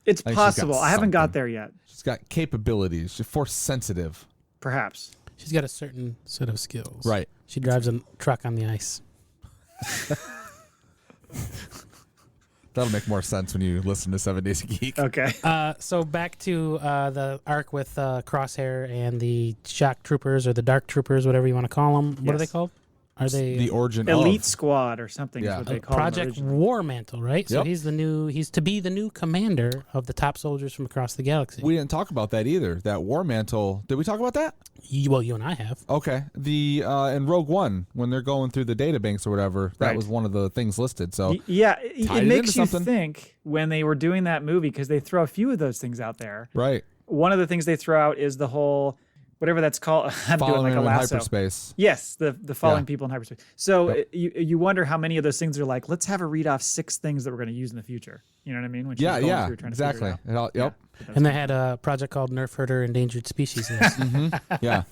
D: It's
A: think she's got
D: possible. I haven't got
A: something.
D: there yet.
A: She's got capabilities. She's Force sensitive.
D: Perhaps.
B: She's got a certain set of skills.
A: Right.
B: She drives a truck on the ice.
A: That'll make more sense when you listen to 7 Days a Geek.
D: Okay.
B: So back to the arc with Crosshair and the shock troopers or the dark troopers, whatever you want to call them. What are they
D: Yes.
B: called? Are they
A: The origin
D: Elite
A: of.
D: Squad or something
A: Yeah.
D: is what they call them
B: Project
D: originally.
B: War Mantle, right? So
A: Yep.
B: he's to be the new commander of the top soldiers from across the galaxy.
A: We didn't talk about that either. That War Mantle. Did we talk about that?
B: You and I have.
A: Okay. The in Rogue One, when they're going through the data banks or whatever, that
D: Right.
A: was one of the things listed. So
D: Yeah,
A: Tied
D: it
A: it
D: makes
A: into
D: you
A: something.
D: think when they were doing that movie, because they throw a few of those things out there.
A: right.
D: One of the things they throw out is the whole, whatever that's called, I'm doing
A: Following
D: like a
A: them in
D: lasso.
A: hyperspace.
D: Yes, the following
A: Yeah.
D: people in hyperspace. So
A: Yep.
D: you wonder how many of those things are like, let's have her read off 6 things that we're going to use in the future. You know what I mean? When she's
A: Yeah,
D: going
A: yeah,
D: through trying
A: exactly.
D: To figure it out.
A: Yep.
D: Yeah.
B: And they had a project called Nerf Herder Endangered Species list
A: Yeah.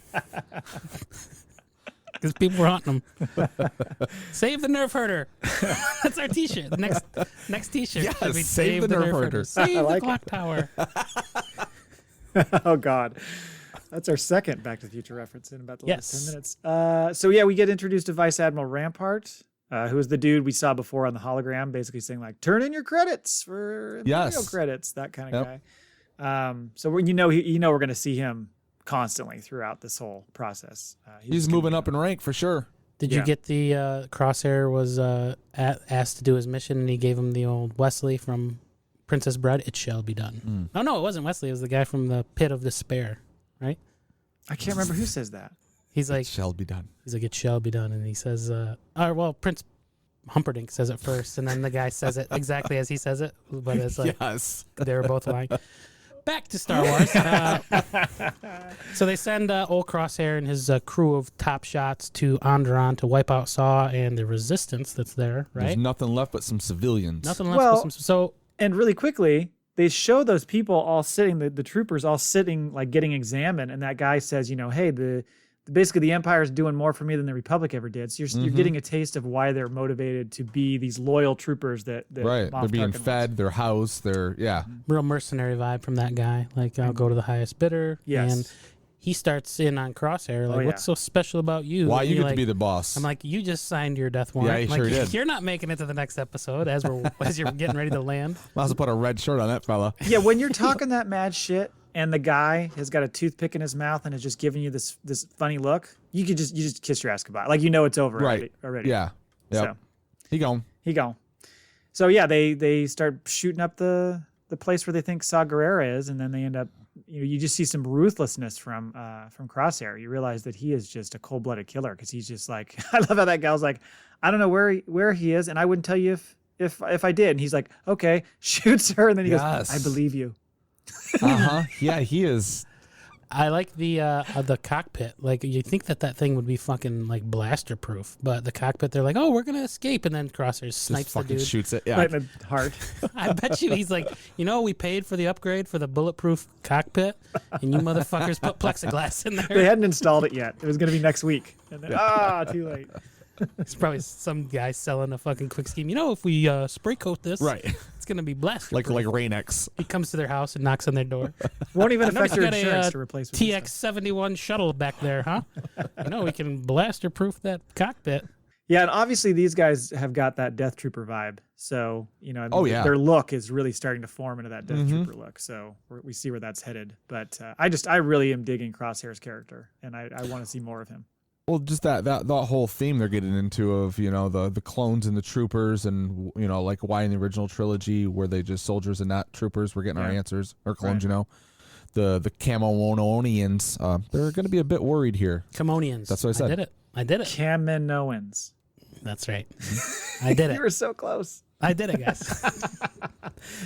B: because people were hunting them. Save the Nerf Herder. That's our T-shirt. The next T-shirt.
A: Yes,
B: should be
A: save the Nerf Herder.
B: Save
D: I like
B: the clock tower.
D: Oh, God. That's our second Back to the Future reference in about the last
B: Yes.
D: 10 minutes. So, yeah, we get introduced to Vice Admiral Rampart, who is the dude we saw before on the hologram, basically saying, like, turn in your credits for Imperial
A: Yes.
D: credits, that kind of
A: Yep.
D: guy. So, we're going to see him constantly throughout this whole process.
A: He's moving up in rank for sure.
B: Did
D: Yeah.
B: you get the Crosshair was asked to do his mission, and he gave him the old Wesley from Princess Bride? It shall be done. No, it wasn't Wesley. It was the guy from the Pit of Despair, right?
D: I can't remember who says that.
B: He's like,
A: Shall be done.
B: it shall be done, and he says, Prince Humperdinck says it first, and then the guy says it exactly as he says it, but it's like
A: Yes.
B: they were both lying. Back to Star Wars. So they send old Crosshair and his crew of top shots to Onderon to wipe out Saw and the resistance that's there,
A: There's
B: right?
A: nothing left but some civilians.
B: Nothing left.
D: Well-
B: but so
D: And really quickly, they show those people all sitting, the troopers all sitting, like getting examined. And that guy says, hey, basically the Empire's doing more for me than the Republic ever did. So you're getting a taste of why they're motivated to be these loyal troopers that
A: Right.
D: Moff
A: They're being
D: Tarkin
A: fed,
D: wants.
A: they're housed, they're
B: real mercenary vibe from that guy. Like, I'll go to the highest bidder.
D: Yes.
B: And he starts in on Crosshair. Like,
D: yeah.
B: what's so special about you?
A: why
B: And
A: you
B: you're
A: get to
B: like-
A: be the boss.
B: I'm like, you just signed your death warrant.
A: Yeah, he
B: like,
A: sure did.
B: You're not making it to the next episode as you're getting ready to land.
A: Might as well put a red shirt on that fella.
D: Yeah, when you're talking that mad shit and the guy has got a toothpick in his mouth and is just giving you this funny look, you just kiss your ass goodbye. Like, it's over
A: Right.
D: already.
A: Yeah. Yep.
D: So
A: He gone.
D: he gone. So yeah, they start shooting up the place where they think Saw Gerrera is, and then they end up. You just see some ruthlessness from Crosshair. You realize that he is just a cold-blooded killer because he's just like, I love how that gal's like, I don't know where he is, and I wouldn't tell you if I did. And he's like, okay, shoots her, and then he goes,
A: Yes.
D: I believe you.
A: Yeah, he is.
B: I like the cockpit. Like, you think that thing would be fucking like blaster proof, but the cockpit, they're like, oh, we're gonna escape, and then Crosshair
A: Just
B: snipes the
A: fucking
B: dude.
A: shoots it. Yeah.
D: Right in the heart.
B: I bet you he's like, we paid for the upgrade for the bulletproof cockpit, and you motherfuckers put plexiglass in
D: They
B: there.
D: hadn't installed it yet. It was going to be next week. And then, too late.
B: It's probably some guy selling a fucking quick scheme. If we spray coat this,
A: Right.
B: it's gonna be blaster
A: like
B: proof.
A: Rain-X.
B: He comes to their house and knocks on their door.
D: Won't even
B: Notice
D: affect
B: you
D: your
B: got a,
D: insurance to replace with
B: TX-71 shuttle back there, huh? We can blaster proof that cockpit.
D: Yeah, and obviously these guys have got that Death Trooper vibe. So, you know, their look is really starting to form into that Death Trooper look. So we see where that's headed. But I really am digging Crosshair's character, and I want to see more of him.
A: Well, just that whole theme they're getting into of, you know, the clones and the troopers, and, you know, like why in the original trilogy were they just soldiers and not troopers? We're getting our answers, or clones, you know. The Kaminoans, they're going to be a bit worried here.
B: Kamonians.
A: That's what I said.
B: I did it.
D: Kaminoans.
B: That's right. I did it.
D: You were so close.
B: I did it, guys.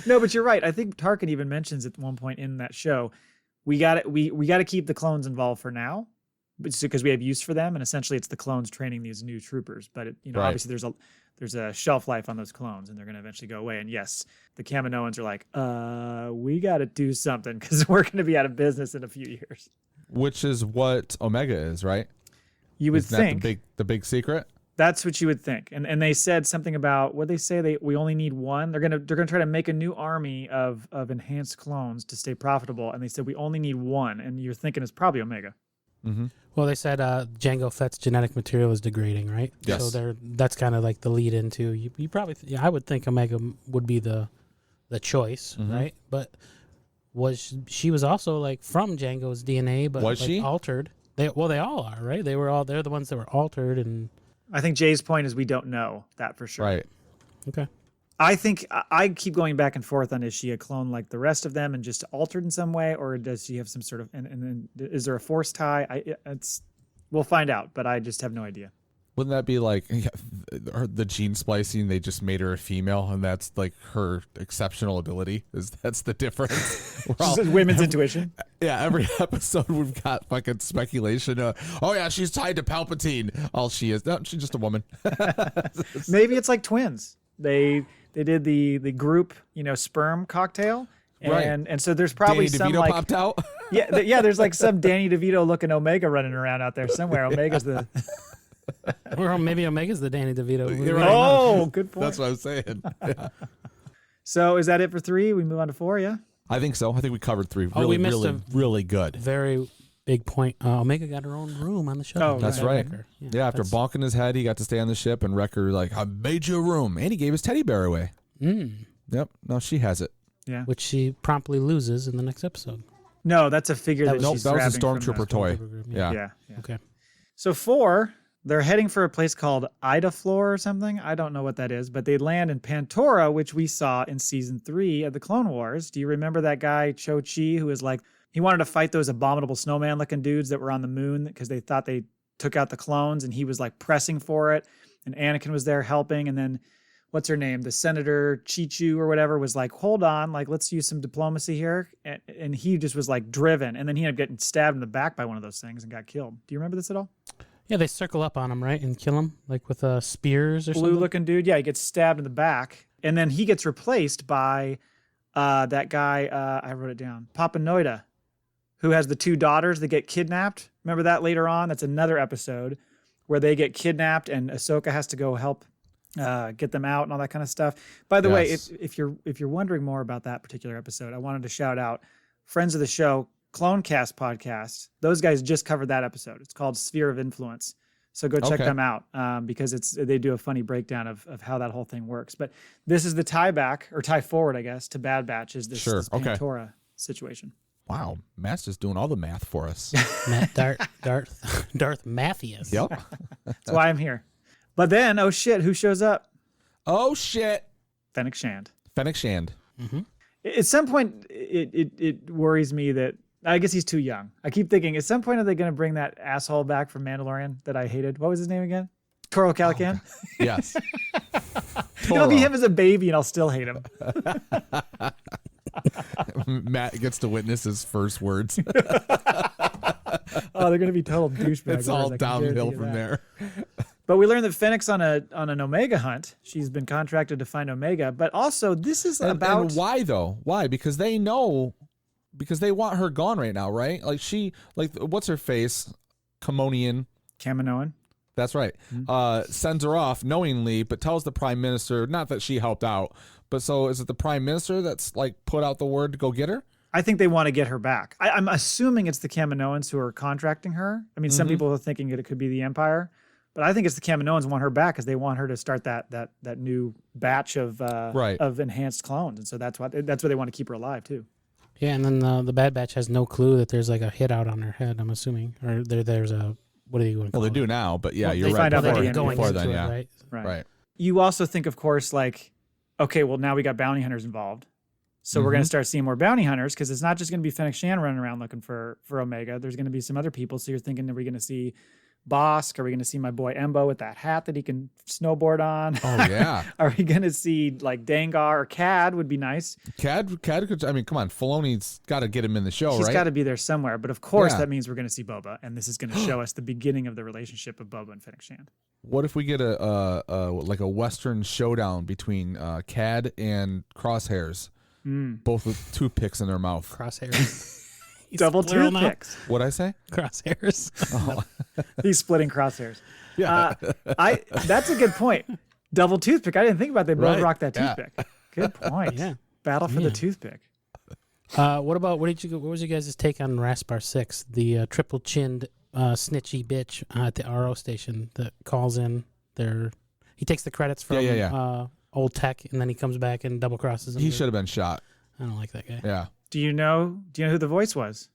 D: No, but you're right. I think Tarkin even mentions at one point in that show, we got to keep the clones involved for now, because we have use for them, and essentially it's the clones training these new troopers. But obviously there's a shelf life on those clones, and they're going to eventually go away. And yes, the Kaminoans are like, we got to do something because we're going to be out of business in a few years.
A: Which is what Omega is, right?
D: You would
A: Isn't
D: think
A: that the big secret.
D: That's what you would think. And they said something about what they say we only need one. They're gonna try to make a new army of enhanced clones to stay profitable. And they said we only need one. And you're thinking it's probably Omega.
A: Mm-hmm.
B: Well, they said Jango Fett's genetic material is degrading, right?
A: Yes.
B: So that's kind of like the lead into you probably I would think Omega would be the choice, right? But she was also like from Jango's DNA, but
A: was
B: like
A: she
B: altered? They all are, right? They're the ones that were altered. And
D: I think Jay's point is we don't know that for sure.
A: Right.
B: Okay.
D: I think I keep going back and forth on, is she a clone like the rest of them and just altered in some way, or does she have some sort of and then is there a force tie? We'll find out, but I just have no idea.
A: Wouldn't that be like the gene splicing? They just made her a female, and that's like her exceptional ability. That's the difference?
D: Women's intuition.
A: Yeah, every episode we've got fucking speculation. Oh yeah, she's tied to Palpatine. All she is, no, she's just a woman.
D: Maybe it's like twins. They did the group, sperm cocktail. And so there's probably
A: Danny
D: some
A: DeVito
D: like
A: popped out.
D: yeah, there's like some Danny DeVito looking Omega running around out there somewhere. Omega's the
B: or maybe Omega's the Danny DeVito.
D: Oh, good point.
A: That's what I was saying. Yeah.
D: So is that it for 3? We move on to 4, yeah?
A: I think so. I think we covered 3.
B: We missed
A: Really good.
B: Very big point. Omega got her own room on the shuttle.
D: Oh,
A: that's right.
B: Yeah,
A: after bonking his head, he got to stay on the ship, and Wrecker like, I made you a room, and he gave his teddy bear away. Yep. No, she has it.
D: Yeah.
B: Which she promptly loses in the next episode.
D: No, that's a figure that she's
A: that was a
D: grabbing from
A: Stormtrooper toy.
D: Yeah.
B: Okay.
D: So 4, they're heading for a place called Idaflor or something. I don't know what that is, but they land in Pantora, which we saw in season 3 of the Clone Wars. Do you remember that guy, Cho Chi, who was like, he wanted to fight those abominable snowman looking dudes that were on the moon because they thought they took out the clones, and he was like pressing for it, and Anakin was there helping, and then what's her name? The Senator Chichu or whatever was like, hold on, like, let's use some diplomacy here. And he just was like driven. And then he ended up getting stabbed in the back by one of those things and got killed. Do you remember this at all?
B: Yeah, they circle up on him, right? And kill him, like with spears or something?
D: Blue looking dude. Yeah, he gets stabbed in the back. And then he gets replaced by that guy, I wrote it down, Papa Noida, who has the 2 daughters that get kidnapped. Remember that later on? That's another episode where they get kidnapped and Ahsoka has to go help get them out and all that kind of stuff. By the way, if you're wondering more about that particular episode, I wanted to shout out friends of the show, Clonecast podcast. Those guys just covered that episode. It's called Sphere of Influence. So go check them out because they do a funny breakdown of how that whole thing works. But this is the tie back or tie forward, I guess, to Bad Batch is this Pantora situation.
A: Wow, Matt's just doing all the math for us.
B: Darth Mathias.
A: Yep.
D: That's why I'm here. But then, oh shit, who shows up?
A: Oh shit.
D: Fennec Shand.
B: Mm-hmm.
D: At some point, it worries me that, I guess he's too young. I keep thinking, at some point, are they going to bring that asshole back from Mandalorian that I hated? What was his name again? Toro Calican?
A: Oh, yes.
D: It'll be him as a baby and I'll still hate him.
A: Matt gets to witness his first words.
D: Oh, they're going to be total douchebags.
A: It's all downhill from there.
D: But we learned that Fennec's on an Omega hunt. She's been contracted to find Omega. But also, this is about...
A: And why, though? Why? Because they know... Because they want her gone right now, right? Like what's her face?
D: Kaminoan.
A: That's right.
D: Mm-hmm.
A: Sends her off knowingly, but tells the Prime Minister, not that she helped out, but so is it the Prime Minister that's like put out the word to go get her?
D: I think they want to get her back. I'm assuming it's the Kaminoans who are contracting her. I mean, some people are thinking that it could be the Empire, But I think it's the Kaminoans want her back because they want her to start that new batch of of enhanced clones, and so that's why they want to keep her alive too.
B: Yeah, and then the Bad Batch has no clue that there's like a hit out on her head. I'm assuming, or there's a what are you going to call
A: Well, they
B: it?
A: do now, but yeah,
D: Well,
A: you're
D: they
A: right.
D: find out
A: Before then, yeah.
B: right.
D: You also think, of course, like, okay, well now we got bounty hunters involved, so we're going to start seeing more bounty hunters because it's not just going to be Fennec Shan running around looking for Omega. There's going to be some other people. So you're thinking, are we going to see Bosk? Are we going to see my boy Embo with that hat that he can snowboard on?
A: Oh yeah.
D: Are we going to see like Dengar or Cad? Would be nice.
A: Cad could. I mean, come on, Filoni's got to get him in the show,
D: He's
A: right?
D: got to be there somewhere. But of course,
A: Yeah.
D: that means we're going to see Boba, and this is going to show us the beginning of the relationship of Boba and Fennec Shand.
A: What if we get a Western showdown between Cad and Crosshairs, both with toothpicks in their mouth?
B: Crosshairs. He's
D: Double
B: plural now.
D: toothpicks.
A: What'd I say?
B: Crosshairs.
D: He's splitting crosshairs.
A: Yeah.
D: That's a good point. Double toothpick. I didn't think about they both
A: Right.
D: rock that
A: Yeah.
D: toothpick. Good point.
B: Yeah.
D: Battle for
B: Yeah.
D: the toothpick.
B: What was your guys' take on Raspar 6, the triple chinned snitchy bitch at the RO station that calls in he takes the credits from old tech and then he comes back and double crosses him.
A: He should have been shot.
B: I don't like that guy.
A: Yeah.
D: Do you know who the voice was?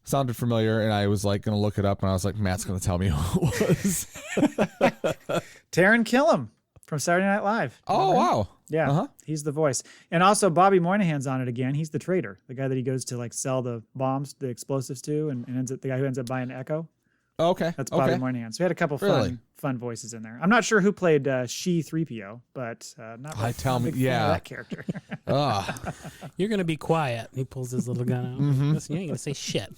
A: Sounded familiar, and I was like going to look it up, and I was like, Matt's going to tell me who it was.
D: Taron Killam from Saturday Night Live.
A: Oh, wow.
D: Yeah, he's the voice. And also Bobby Moynihan's on it again. He's the traitor, the guy that he goes to like sell the bombs, the explosives to, and ends up the guy who ends up buying Echo.
A: Okay.
D: That's Bobby
A: Okay.
D: Moynihan. So we had a couple
A: Really?
D: fun voices in there. I'm not sure who played She 3PO, but not
A: I tell me,
D: big fan of
A: yeah.
D: that character.
A: Ugh.
B: You're going to be quiet. He pulls his little gun out. Listen, you ain't going to say shit.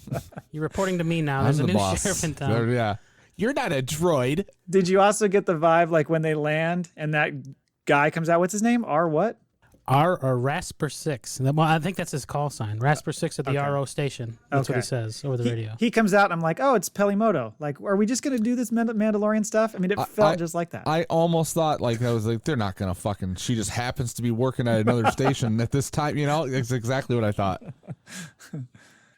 B: You're reporting to me now. There's
A: I'm
B: a
A: the
B: new
A: boss.
B: sheriff in town.
A: There- yeah. You're not a droid.
D: Did you also get the vibe like when they land and that guy comes out? What's his name? R what?
B: Rasper 6. Well, I think that's his call sign. Rasper 6 at the RO station. That's what he says over the radio.
D: He comes out and I'm like, oh, it's Pelimoto. Like, are we just going to do this Mandalorian stuff? I mean, it felt just like that.
A: I almost thought, like, I was like, they're not going to fucking, she just happens to be working at another station at this time, you know? That's exactly what I thought.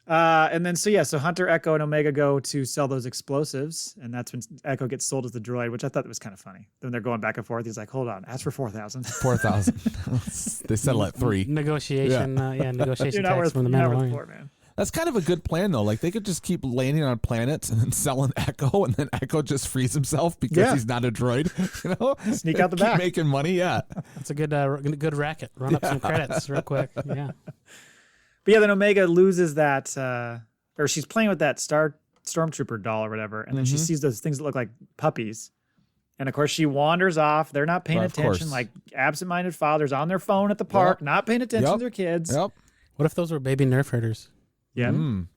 D: And then, so Hunter, Echo, and Omega go to sell those explosives. And that's when Echo gets sold as the droid, which I thought was kind of funny. Then they're going back and forth. He's like, hold on, ask for 4,000.
A: 4,000. They settle at 3.
B: Negotiation, negotiation
D: You're not
B: text
D: worth,
B: from the
D: you're not worth
B: Mandalorian.
D: 4, man.
A: That's kind of a good plan, though. Like, they could just keep landing on planets and then selling Echo, and then Echo just frees himself because he's not a droid. You know?
D: Sneak out the
A: keep
D: back.
A: making money, yeah.
B: That's a good racket. Run up some credits real quick. Yeah.
D: But yeah, then Omega loses that, or she's playing with that Stormtrooper doll or whatever, and then she sees those things that look like puppies. And of course, she wanders off. They're not paying
A: Well, of
D: attention,
A: course.
D: like absent-minded fathers on their phone at the park, not paying attention to their kids.
A: Yep.
B: What if those were baby nerf herders?
D: Yeah,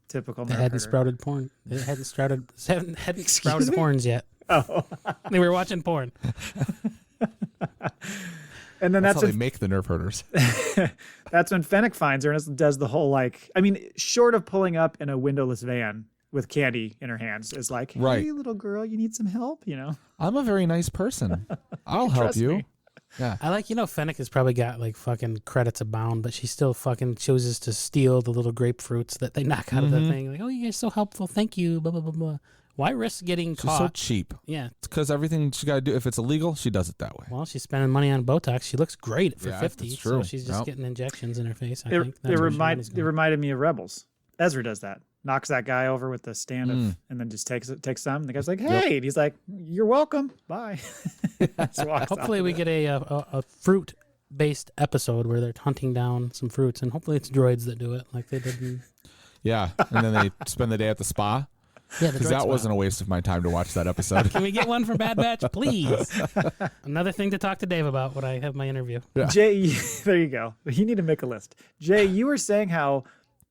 D: typical.
B: They
D: nerf
B: hadn't
D: herder.
B: sprouted porn. They hadn't sprouted
D: me?
B: horns yet.
D: Oh,
B: They were watching porn.
D: and then
A: That's
D: that's
A: how
D: when,
A: they make the nerf herders.
D: that's when Fennec finds her and does the whole like. I mean, short of pulling up in a windowless van with candy in her hands, is like, "Hey,
A: Right.
D: little girl, you need some help?" You know.
A: I'm a very nice person. I'll help
D: Trust
A: you.
D: me.
A: Yeah.
B: I like, Fennec has probably got like fucking credits abound, but she still fucking chooses to steal the little grapefruits that they knock out of the thing. Like, oh, you guys are so helpful. Thank you. Blah, blah, blah, blah. Why risk getting
A: She's so
B: caught?
A: cheap.
B: Yeah.
A: It's because everything she got to do, if it's illegal, she does it that way.
B: Well, she's spending money on Botox. She looks great for
A: Yeah,
B: 50.
A: that's
B: So
A: true.
B: she's just
A: Yep.
B: getting injections in her face. I
D: It,
B: think.
D: it,
B: That's where her money's going.
D: reminded me of Rebels. Ezra does that. Knocks that guy over with the stand of, and then just takes some. And the guy's like, "Hey," and he's like, "You're welcome. Bye." Just walks
B: Hopefully,
D: off.
B: we get a fruit-based episode where they're hunting down some fruits, and hopefully it's droids that do it, like they did in...
A: Yeah. And then they spend the day at the spa.
B: Yeah, the
A: Because
B: droid
A: that
B: spot.
A: wasn't a waste of my time to watch that episode.
B: Can we get one for Bad Batch, please? Another thing to talk to Dave about when I have my interview.
A: Yeah.
D: Jay, there you go. You need to make a list. Jay, you were saying how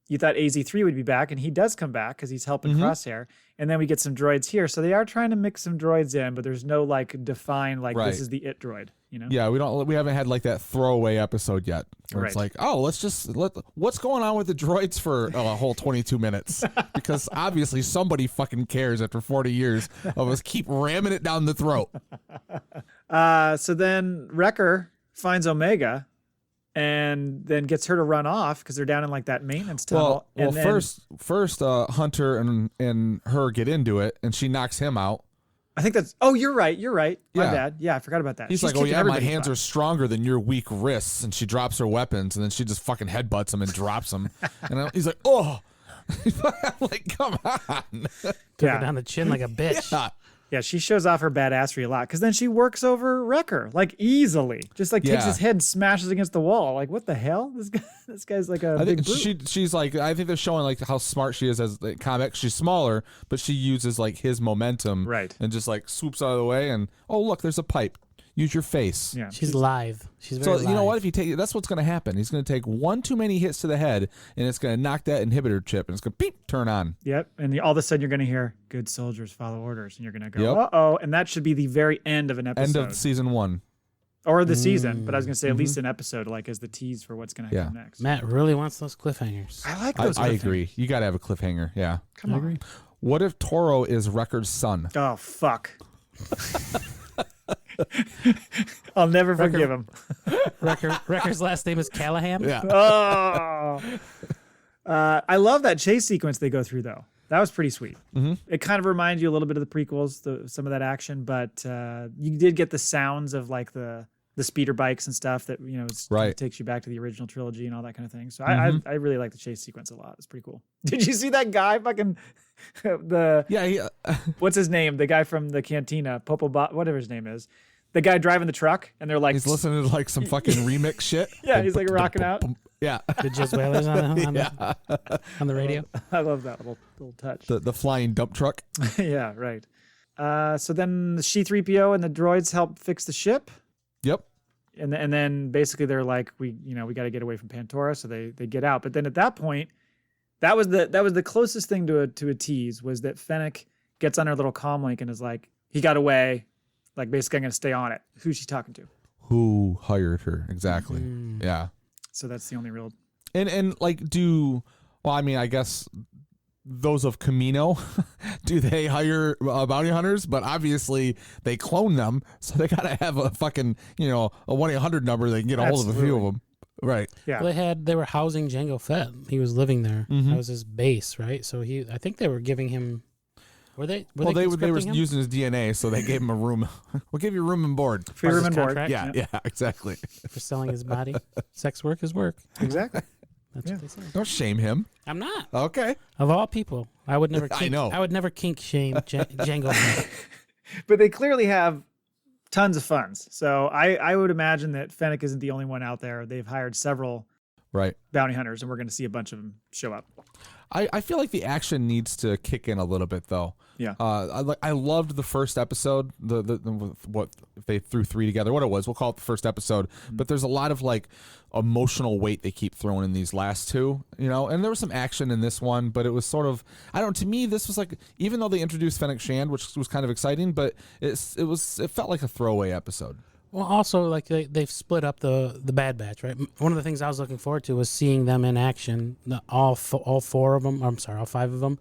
D: you thought AZ3 would be back, and he does come back because he's helping Crosshair. And then we get some droids here. So they are trying to mix some droids in, but there's no like defined like
A: Right.
D: this is the it droid, you know?
A: Yeah, we haven't had like that throwaway episode yet. Where it's
D: Right.
A: like, oh, what's going on with the droids for a whole 22 minutes? Because obviously somebody fucking cares after 40 years of us keep ramming it down the throat.
D: So then Wrecker finds Omega and then gets her to run off because they're down in like that maintenance tunnel.
A: Well,
D: and then,
A: first, Hunter and her get into it, and she knocks him out.
D: I think that's. Oh, you're right. My
A: Yeah.
D: bad. Yeah, I forgot about that.
A: He's
D: She's
A: like, oh
D: kicking
A: yeah, my
D: everybody's
A: hands
D: butt.
A: are stronger than your weak wrists, and she drops her weapons, and then she just fucking headbutts him and drops him, and he's like, oh, I'm like, come on,
B: Took
D: Yeah.
B: her down the chin like a bitch.
A: yeah,
D: Yeah, she shows off her badassery a lot because then she works over Wrecker like easily, just like takes
A: Yeah.
D: his head, and smashes against the wall. Like, what the hell? This guy's like a
A: I
D: big
A: think
D: brute.
A: she's like, I think they're showing like how smart she is as a comic. She's smaller, but she uses like his momentum,
D: Right.
A: and just like swoops out of the way, and oh look, there's a pipe. Use your face.
D: Yeah,
B: She's live. She's
A: So
B: very live.
A: you know what? If you take that's what's going to happen. He's going to take one too many hits to the head, and it's going to knock that inhibitor chip, and it's going to beep turn on.
D: Yep. And all of a sudden you're going to hear "Good soldiers follow orders," and you're going to go,
A: Yep.
D: "Uh oh!" And that should be the very end of an episode
A: End of season 1.
D: or the season. But I was going to say at least an episode, like as the tease for what's going to happen next.
B: Matt really wants those cliffhangers.
D: I like those.
A: I
D: cliffhangers.
A: agree. You got to have a cliffhanger. Yeah.
D: Come on.
A: What if Toro is Wrecker's son?
D: Oh fuck. I'll never forgive him.
B: Wrecker's last name is Callahan.
A: Yeah.
D: Oh. I love that chase sequence they go through though. That was pretty sweet.
A: Mm-hmm.
D: It kind of reminds you a little bit of the prequels, some of that action, but you did get the sounds of like the speeder bikes and stuff that
A: Right.
D: takes you back to the original trilogy and all that kind of thing. So
A: Mm-hmm.
D: I really like the chase sequence a lot. It's pretty cool. Did you see that guy fucking the
A: Yeah.
D: what's his name? The guy from the cantina, whatever his name is. The guy driving the truck, and they're like,
A: He's listening to like some fucking remix shit.
D: Yeah, he's like rocking out.
A: Yeah.
B: The Jizz Whalers on
A: Yeah.
B: on the radio.
D: I love that little touch.
A: The flying dump truck.
D: Yeah, right. So then the C-3PO and the droids help fix the ship,
A: Yep.
D: and then basically they're like, we got to get away from Pantora, so they get out. But then at that point, that was the closest thing to a tease was that Fennec gets on her little comm link and is like, he got away, like basically I'm gonna stay on it. Who's she talking to?
A: Who hired her? Exactly. Yeah.
D: So that's the only real.
A: And like I mean, I guess those of Camino, do they hire bounty hunters? But obviously they clone them, so they gotta have a fucking a 1-800 number they can get a hold of a few of them. Right.
D: Yeah.
B: Well, they were housing Jango Fett. He was living there. That was his base, right? So I think they were giving him. They were
A: using
B: him?
A: his DNA, so they gave him a room. We'll give you room and board.
D: Free room and board.
B: Contract?
A: Yeah, exactly.
B: For selling his body. Sex work is work.
D: Exactly.
B: That's what they say.
A: Don't shame him.
B: I'm not.
A: Okay.
B: Of all people, I would never. Kink,
A: I know.
B: I would never kink shame Jango Fett.
D: But they clearly have tons of funds. So I would imagine that Fennec isn't the only one out there. They've hired several
A: Right.
D: bounty hunters, and we're going to see a bunch of them show up.
A: I feel like the action needs to kick in a little bit though.
D: Yeah.
A: I loved the first episode. The what if they threw 3 together? What it was, we'll call it the first episode. But there's a lot of like emotional weight they keep throwing in these last 2. And there was some action in this one, but it was sort of to me this was like, even though they introduced Fennec Shand, which was kind of exciting, but it felt like a throwaway episode.
B: Well, also, like they've split up the Bad Batch, right? One of the things I was looking forward to was seeing them in action. All 4 of them. I'm sorry, all 5 of them,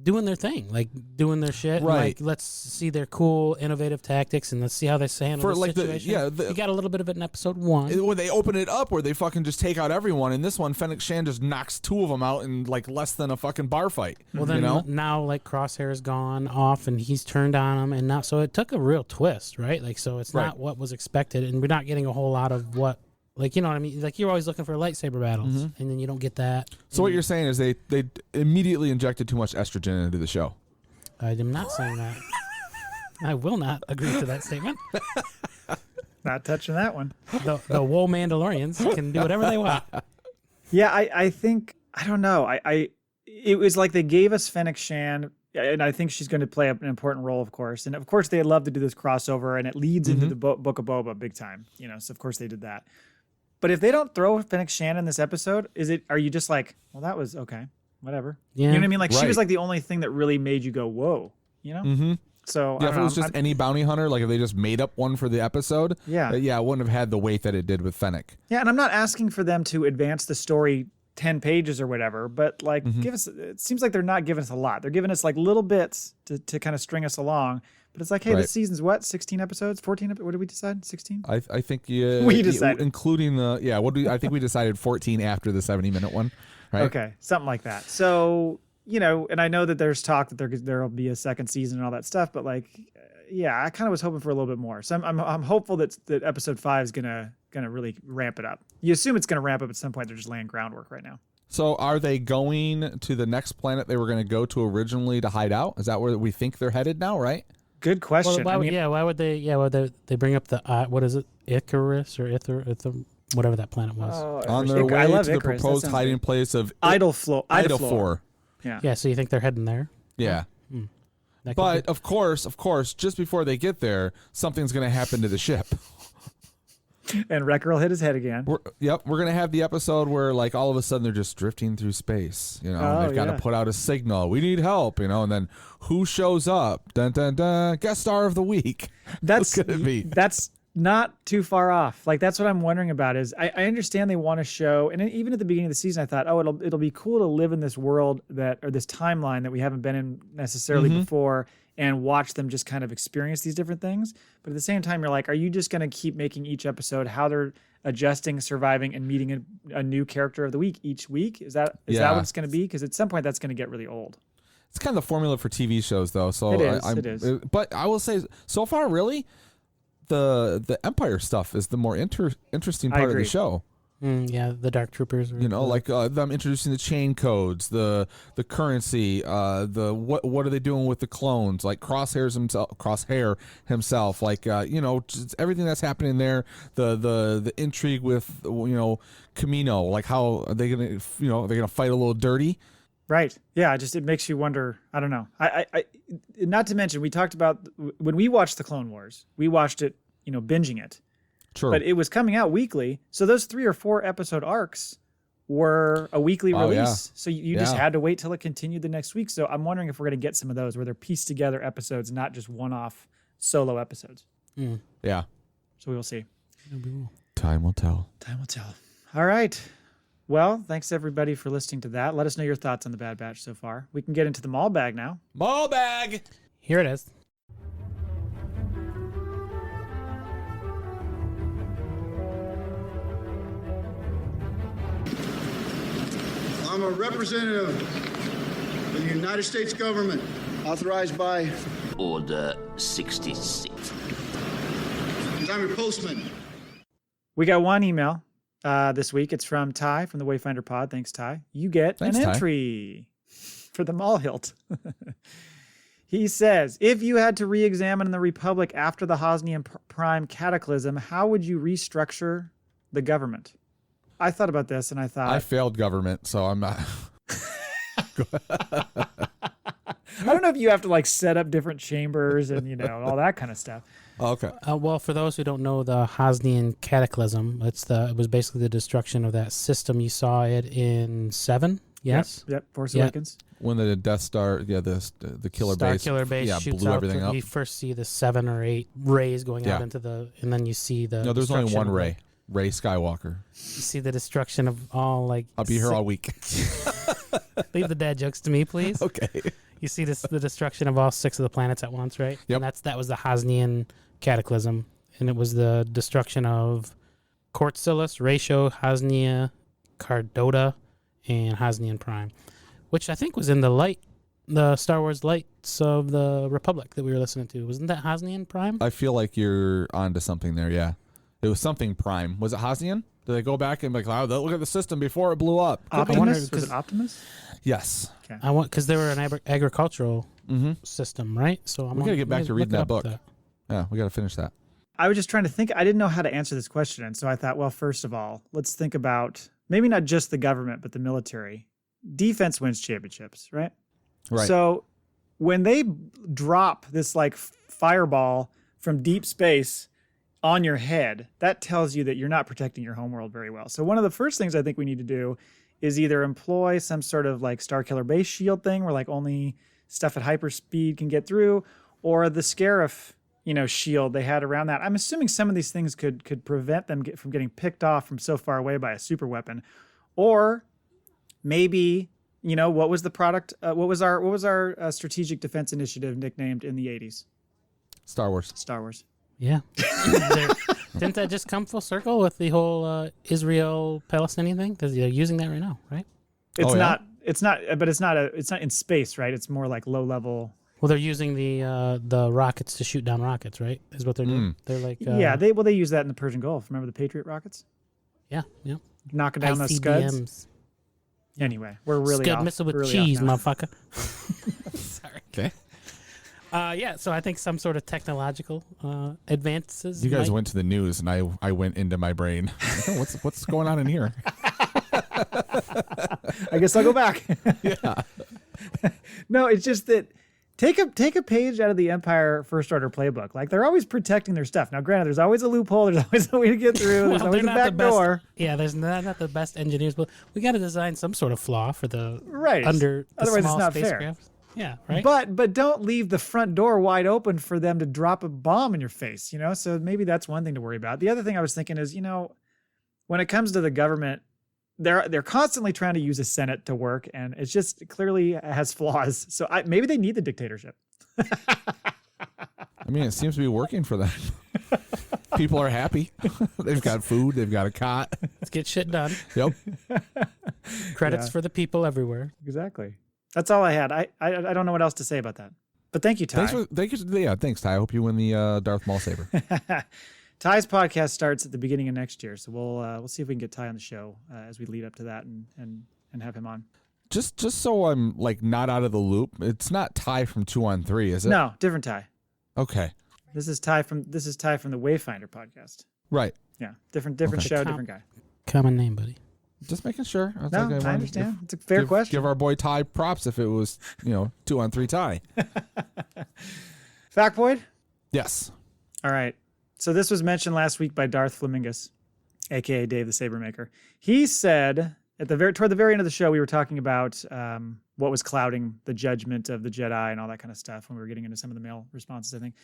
B: doing their thing, like doing their shit. And,
A: Right.
B: like, let's see their cool, innovative tactics, and let's see how they handle the
A: like
B: situation. You got a little bit of it in episode 1.
A: When they open it up, where they fucking just take out everyone. In this one, Fennec Shand just knocks 2 of them out in like less than a fucking bar fight.
B: Well, then now like Crosshair is gone off, and he's turned on him, and now so it took a real twist, right? Like so, it's
A: Right.
B: not what was expected, and we're not getting a whole lot of what. Like, you know what I mean? Like, you're always looking for lightsaber battles, and then you don't get that.
A: So what you're saying is they immediately injected too much estrogen into the show.
B: I am not saying that. I will not agree to that statement.
D: Not touching that one.
B: The wool Mandalorians can do whatever they want.
D: Yeah, I think, I don't know. It was like they gave us Fennec Shand, and I think she's going to play an important role, of course. And of course, they love to do this crossover, and it leads into the Book of Boba big time. So of course they did that. But if they don't throw Fennec Shand in this episode, are you just like, well, that was okay, whatever?
B: Yeah.
D: You know what I mean? Like she was
A: Right.
D: like the only thing that really made you go, whoa,
A: Mm-hmm.
D: So
A: Yeah,
D: I
A: if
D: don't
A: it was
D: know,
A: just any bounty hunter, like if they just made up one for the episode,
D: Yeah.
A: it wouldn't have had the weight that it did with Fennec.
D: Yeah, and I'm not asking for them to advance the story 10 pages or whatever, but like give us, it seems like they're not giving us a lot. They're giving us like little bits to kind of string us along. But it's like, hey,
A: Right.
D: this season's what? 16 episodes? 14? What did we decide? 16?
A: I think
D: We decided.
A: including I think we decided 14 after the 70-minute one, right?
D: Okay, something like that. So and I know that there's talk that there'll be a second season and all that stuff, but like, yeah, I kind of was hoping for a little bit more. So I'm hopeful that episode 5 is gonna really ramp it up. You assume it's gonna ramp up at some point. They're just laying groundwork right now.
A: So are they going to the next planet they were going to go to originally to hide out? Is that where we think they're headed now, right?
D: Good question.
B: Well, why would they? Yeah, they bring up the what is it, Icarus or whatever that planet was?
A: On their way to the proposed hiding place of
D: Idle
A: Floor.
D: Floor. Yeah.
B: Yeah. So you think they're heading there?
A: Yeah.
B: But
A: of course, just before they get there, something's going to happen to the ship.
D: And Wrecker will hit his head again.
A: We're going to have the episode where, like, all of a sudden they're just drifting through space. They've got to put out a signal. We need help, and then who shows up? Dun, dun, dun. Guest star of the week. Who could it be?
D: That's not too far off. Like, that's what I'm wondering about is I understand they want to show, and even at the beginning of the season, I thought, it'll be cool to live in this world or this timeline that we haven't been in necessarily before, and watch them just kind of experience these different things. But at the same time, you're like, are you just going to keep making each episode how they're adjusting, surviving, and meeting a new character of the week each week? Is that what it's going to be? Because at some point, that's going to get really old.
A: It's kind of the formula for TV shows, though. So
D: it is.
A: But I will say, so far, really, the Empire stuff is the more interesting part of the show.
B: Yeah, the Dark Troopers.
A: Like them introducing the chain codes, the currency, what are they doing with the clones? Like Crosshair himself, like just everything that's happening there. The intrigue with Camino, like how are they gonna they're gonna fight a little dirty.
D: Right. Yeah. It makes you wonder. I don't know. I not to mention we talked about when we watched the Clone Wars, we watched it, binging it.
A: True.
D: But it was coming out weekly. So those 3 or 4 episode arcs were a weekly release.
A: Yeah.
D: So you just had to wait till it continued the next week. So I'm wondering if we're going to get some of those where they're pieced together episodes, not just one-off solo episodes.
A: Yeah.
D: So we will see.
A: Time will tell.
D: Time will tell. All right. Well, thanks everybody for listening to that. Let us know your thoughts on the Bad Batch so far. We can get into the Maul Bag now.
A: Maul Bag!
B: Here it is.
E: I'm a representative of the United States government, authorized by
F: Order 66.
E: And I'm your postman.
D: We got one email this week. It's from Ty from the Wayfinder Pod. Thanks, Ty. You get an entry for the Maul Hilt. He says, if you had to re-examine the Republic after the Hosnian Prime cataclysm, how would you restructure the government? I thought about this and I thought...
A: I failed government, so I'm not...
D: I don't know if you have to like set up different chambers and, all that kind of stuff.
A: Okay.
B: Well, for those who don't know the Hosnian cataclysm, it was basically the destruction of that system. You saw it in 7, yes?
D: Yep. Force Awakens.
A: When the Death Star, the killer base.
B: Killer base shoots
A: blew
B: out.
A: everything up.
B: You first see the 7 or 8 rays going out into and then you see the...
A: No, there's only one Ray. Ray Skywalker.
B: You see the destruction of all
A: I'll be here all week.
B: Leave the dad jokes to me, please.
A: Okay.
B: You see the destruction of all 6 of the planets at once, right?
A: Yep.
B: And that was the Hosnian cataclysm, and it was the destruction of Cortsilus, Ratio, Hosnia, Cardota, and Hosnian Prime, which I think was in the Star Wars Lights of the Republic that we were listening to. Wasn't that Hosnian Prime?
A: I feel like you're onto something there, yeah. It was something Prime. Was it Hosnian? Did they go back and be like, oh, look at the system before it blew up?
D: Optimus? Was it Optimus?
A: Yes.
B: Okay. Because they were an agricultural system, right? So
A: we got to get back to reading that book. Yeah, we got to finish that.
D: I was just trying to think. I didn't know how to answer this question. And so I thought, well, first of all, let's think about maybe not just the government, but the military. Defense wins championships, right?
A: Right.
D: So when they drop this like fireball from deep space on your head, that tells you that you're not protecting your homeworld very well. So one of the first things I think we need to do is either employ some sort of like Starkiller base shield thing where like only stuff at hyperspeed can get through, or the Scarif, shield they had around that. I'm assuming some of these things could prevent them from getting picked off from so far away by a super weapon. Or maybe, what was the product? What was our strategic defense initiative nicknamed in the 80s?
A: Star Wars.
B: Yeah. Didn't that just come full circle with the whole Israel-Palestinian thing? Because they're using that right now, right?
D: It's not. it's not in space, right? It's more like low level.
B: Well, they're using the rockets to shoot down rockets, right? Is what they're doing. They're like
D: they use that in the Persian Gulf. Remember the Patriot rockets?
B: yeah.
D: Knocking down those scuds.
B: ICBMs.
D: Anyway, we're really
B: Scud
D: off.
B: missile with
D: really
B: cheese,
D: off now.
B: motherfucker. Sorry.
A: Okay.
B: So I think some sort of technological advances.
A: You guys
B: might-
A: went to the news, and I went into my brain. What's going on in here?
D: I guess I'll go back.
A: Yeah.
D: No, it's just that take a page out of the Empire First Order playbook. Like they're always protecting their stuff. Now, granted, there's always a loophole. There's always a way to get through. There's
B: Well,
D: always a
B: they're not
D: back
B: the best-
D: door.
B: Yeah, there's not the best engineers, but we got to design some sort of flaw for the
D: Right.
B: under. The
D: Otherwise, it's
B: small
D: not fair.
B: spacecraft. Yeah, right.
D: But don't leave the front door wide open for them to drop a bomb in your face. So maybe that's one thing to worry about. The other thing I was thinking is, when it comes to the government, they're constantly trying to use a Senate to work, and it's just clearly has flaws. So maybe they need the dictatorship.
A: I mean, it seems to be working for them. People are happy. They've got food. They've got a cot.
B: Let's get shit done.
A: Yep.
B: Credits for the people everywhere.
D: Exactly. That's all I had. I don't know what else to say about that. But thank you, Ty.
A: Thanks, Ty. I hope you win the Darth Maul saber.
D: Ty's podcast starts at the beginning of next year, so we'll see if we can get Ty on the show as we lead up to that and have him on.
A: Just so I'm not out of the loop, it's not Ty from 2 on 3, is it?
D: No, different Ty.
A: Okay.
D: This is Ty from the Wayfinder podcast.
A: Right.
D: Yeah, different
A: Okay.
D: show, different guy.
B: Common name, buddy.
A: Just making sure.
D: I understand. It's a fair question.
A: Give our boy Ty props if it was 2 on 3 Ty.
D: Factoid?
A: Yes.
D: All right. So this was mentioned last week by Darth Flamingus, aka Dave the Sabermaker. He said toward the very end of the show, we were talking about what was clouding the judgment of the Jedi and all that kind of stuff when we were getting into some of the mail responses, I think.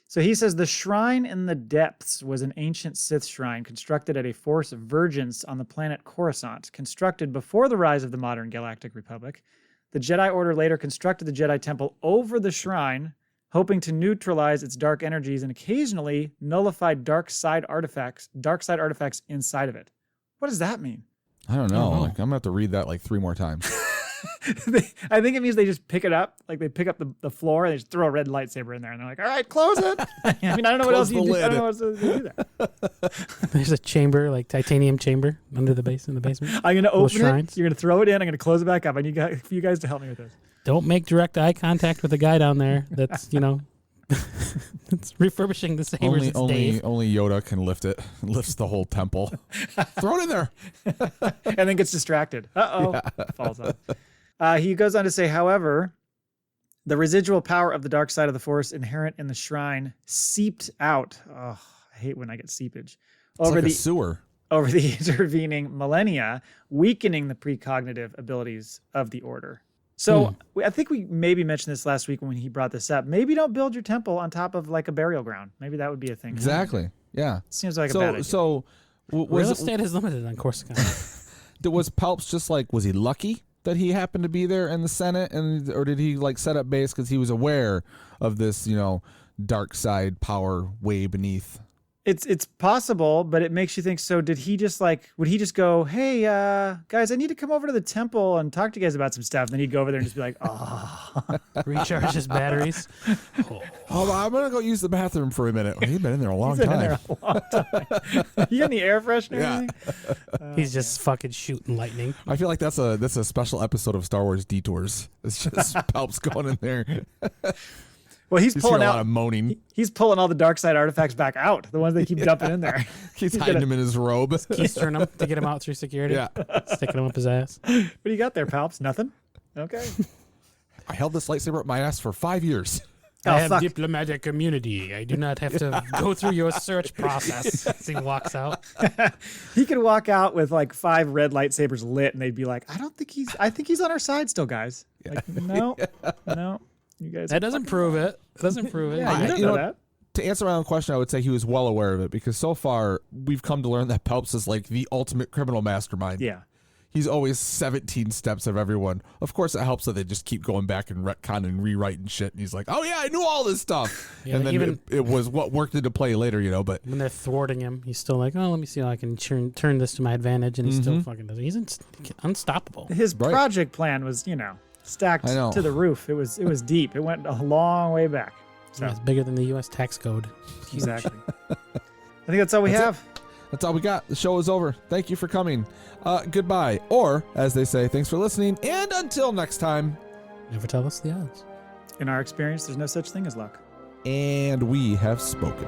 D: So he says the shrine in the depths was an ancient Sith shrine constructed at a Force of Virgins on the planet Coruscant, constructed before the rise of the modern Galactic Republic. The Jedi Order later constructed the Jedi Temple over the shrine, hoping to neutralize its dark energies and occasionally nullify dark side artifacts inside of it. What does that mean?
A: I don't know. I'm going to have to read that 3 more times.
D: I think it means they just pick it up, they pick up the floor and they just throw a red lightsaber in there and they're like, all right, close it. I mean, I don't know what else you do. I don't know what else you do there.
B: There's a chamber, titanium chamber under the base in the basement.
D: I'm going to open
B: shrines.
D: it. You're going to throw it in. I'm going to close it back up. I need you guys to help me with this.
B: Don't make direct eye contact with the guy down there. That's it's refurbishing the sabers.
A: Only Yoda can lift it. Lifts the whole temple. Throw it in there.
D: And then gets distracted. Falls off. He goes on to say, however, the residual power of the dark side of the Force inherent in the shrine seeped out. Oh, I hate when I get seepage.
A: It's a sewer.
D: Over the intervening millennia, weakening the precognitive abilities of the Order. So I think we maybe mentioned this last week when he brought this up. Maybe don't build your temple on top of a burial ground. Maybe that would be a thing.
A: Exactly. Yeah.
D: Seems like a bad idea.
A: So
B: real estate is limited on Coruscant.
A: Was Palps just was he lucky that he happened to be there in the Senate, or did he set up base because he was aware of this, dark side power way beneath?
D: It's possible, but it makes you think, so did he just would he just go, hey, guys, I need to come over to the temple and talk to you guys about some stuff. And then he'd go over there and just be like, oh.
B: Recharge his batteries.
A: Hold on, I'm going to go use the bathroom for a minute. He's been in there a long time.
D: In there a long time. You got any air freshener?
A: Yeah.
B: He's just fucking shooting lightning.
A: I feel like that's a special episode of Star Wars Detours. It's just Palps going in there.
D: Well, he's pulling
A: out a
D: out
A: lot of moaning.
D: He's pulling all the dark side artifacts back out. The ones they keep dumping in there.
A: He's hiding them in his robe.
B: Keystering him to get him out through security.
A: Yeah.
B: Sticking him up his ass.
D: What do you got there, Palps? Nothing? Okay.
A: I held this lightsaber up my ass for 5 years.
B: I have diplomatic immunity. I do not have to go through your search process. As he walks out.
D: He could walk out with 5 red lightsabers lit, and they'd be like, I think he's on our side still, guys. No. You guys.
B: That doesn't prove it. Doesn't prove it.
D: Yeah, you don't know that.
A: To answer my own question, I would say he was well aware of it because so far we've come to learn that Palps is the ultimate criminal mastermind.
D: Yeah.
A: he's always 17 steps of everyone. Of course, it helps that they just keep going back and retcon and rewriting shit. And he's like, oh, yeah, I knew all this stuff.
B: Yeah,
A: and then
B: even-
A: it was what worked into play later, you know. But
B: When they're thwarting him, he's still like, oh, let me see how I can turn this to my advantage. And he still fucking does it. He's unstoppable.
D: His project plan was, stacked
A: I know.
D: to the roof. It was deep. It went a long way back. So
B: Yeah, it's bigger than the U.S. tax code.
D: exactly. I think that's all we have.
A: that's all we got. The show is over. Thank you for coming. Goodbye. Or, as they say, thanks for listening. And until next time.
B: Never tell us the odds.
D: In our experience, there's no such thing as luck.
A: And we have spoken.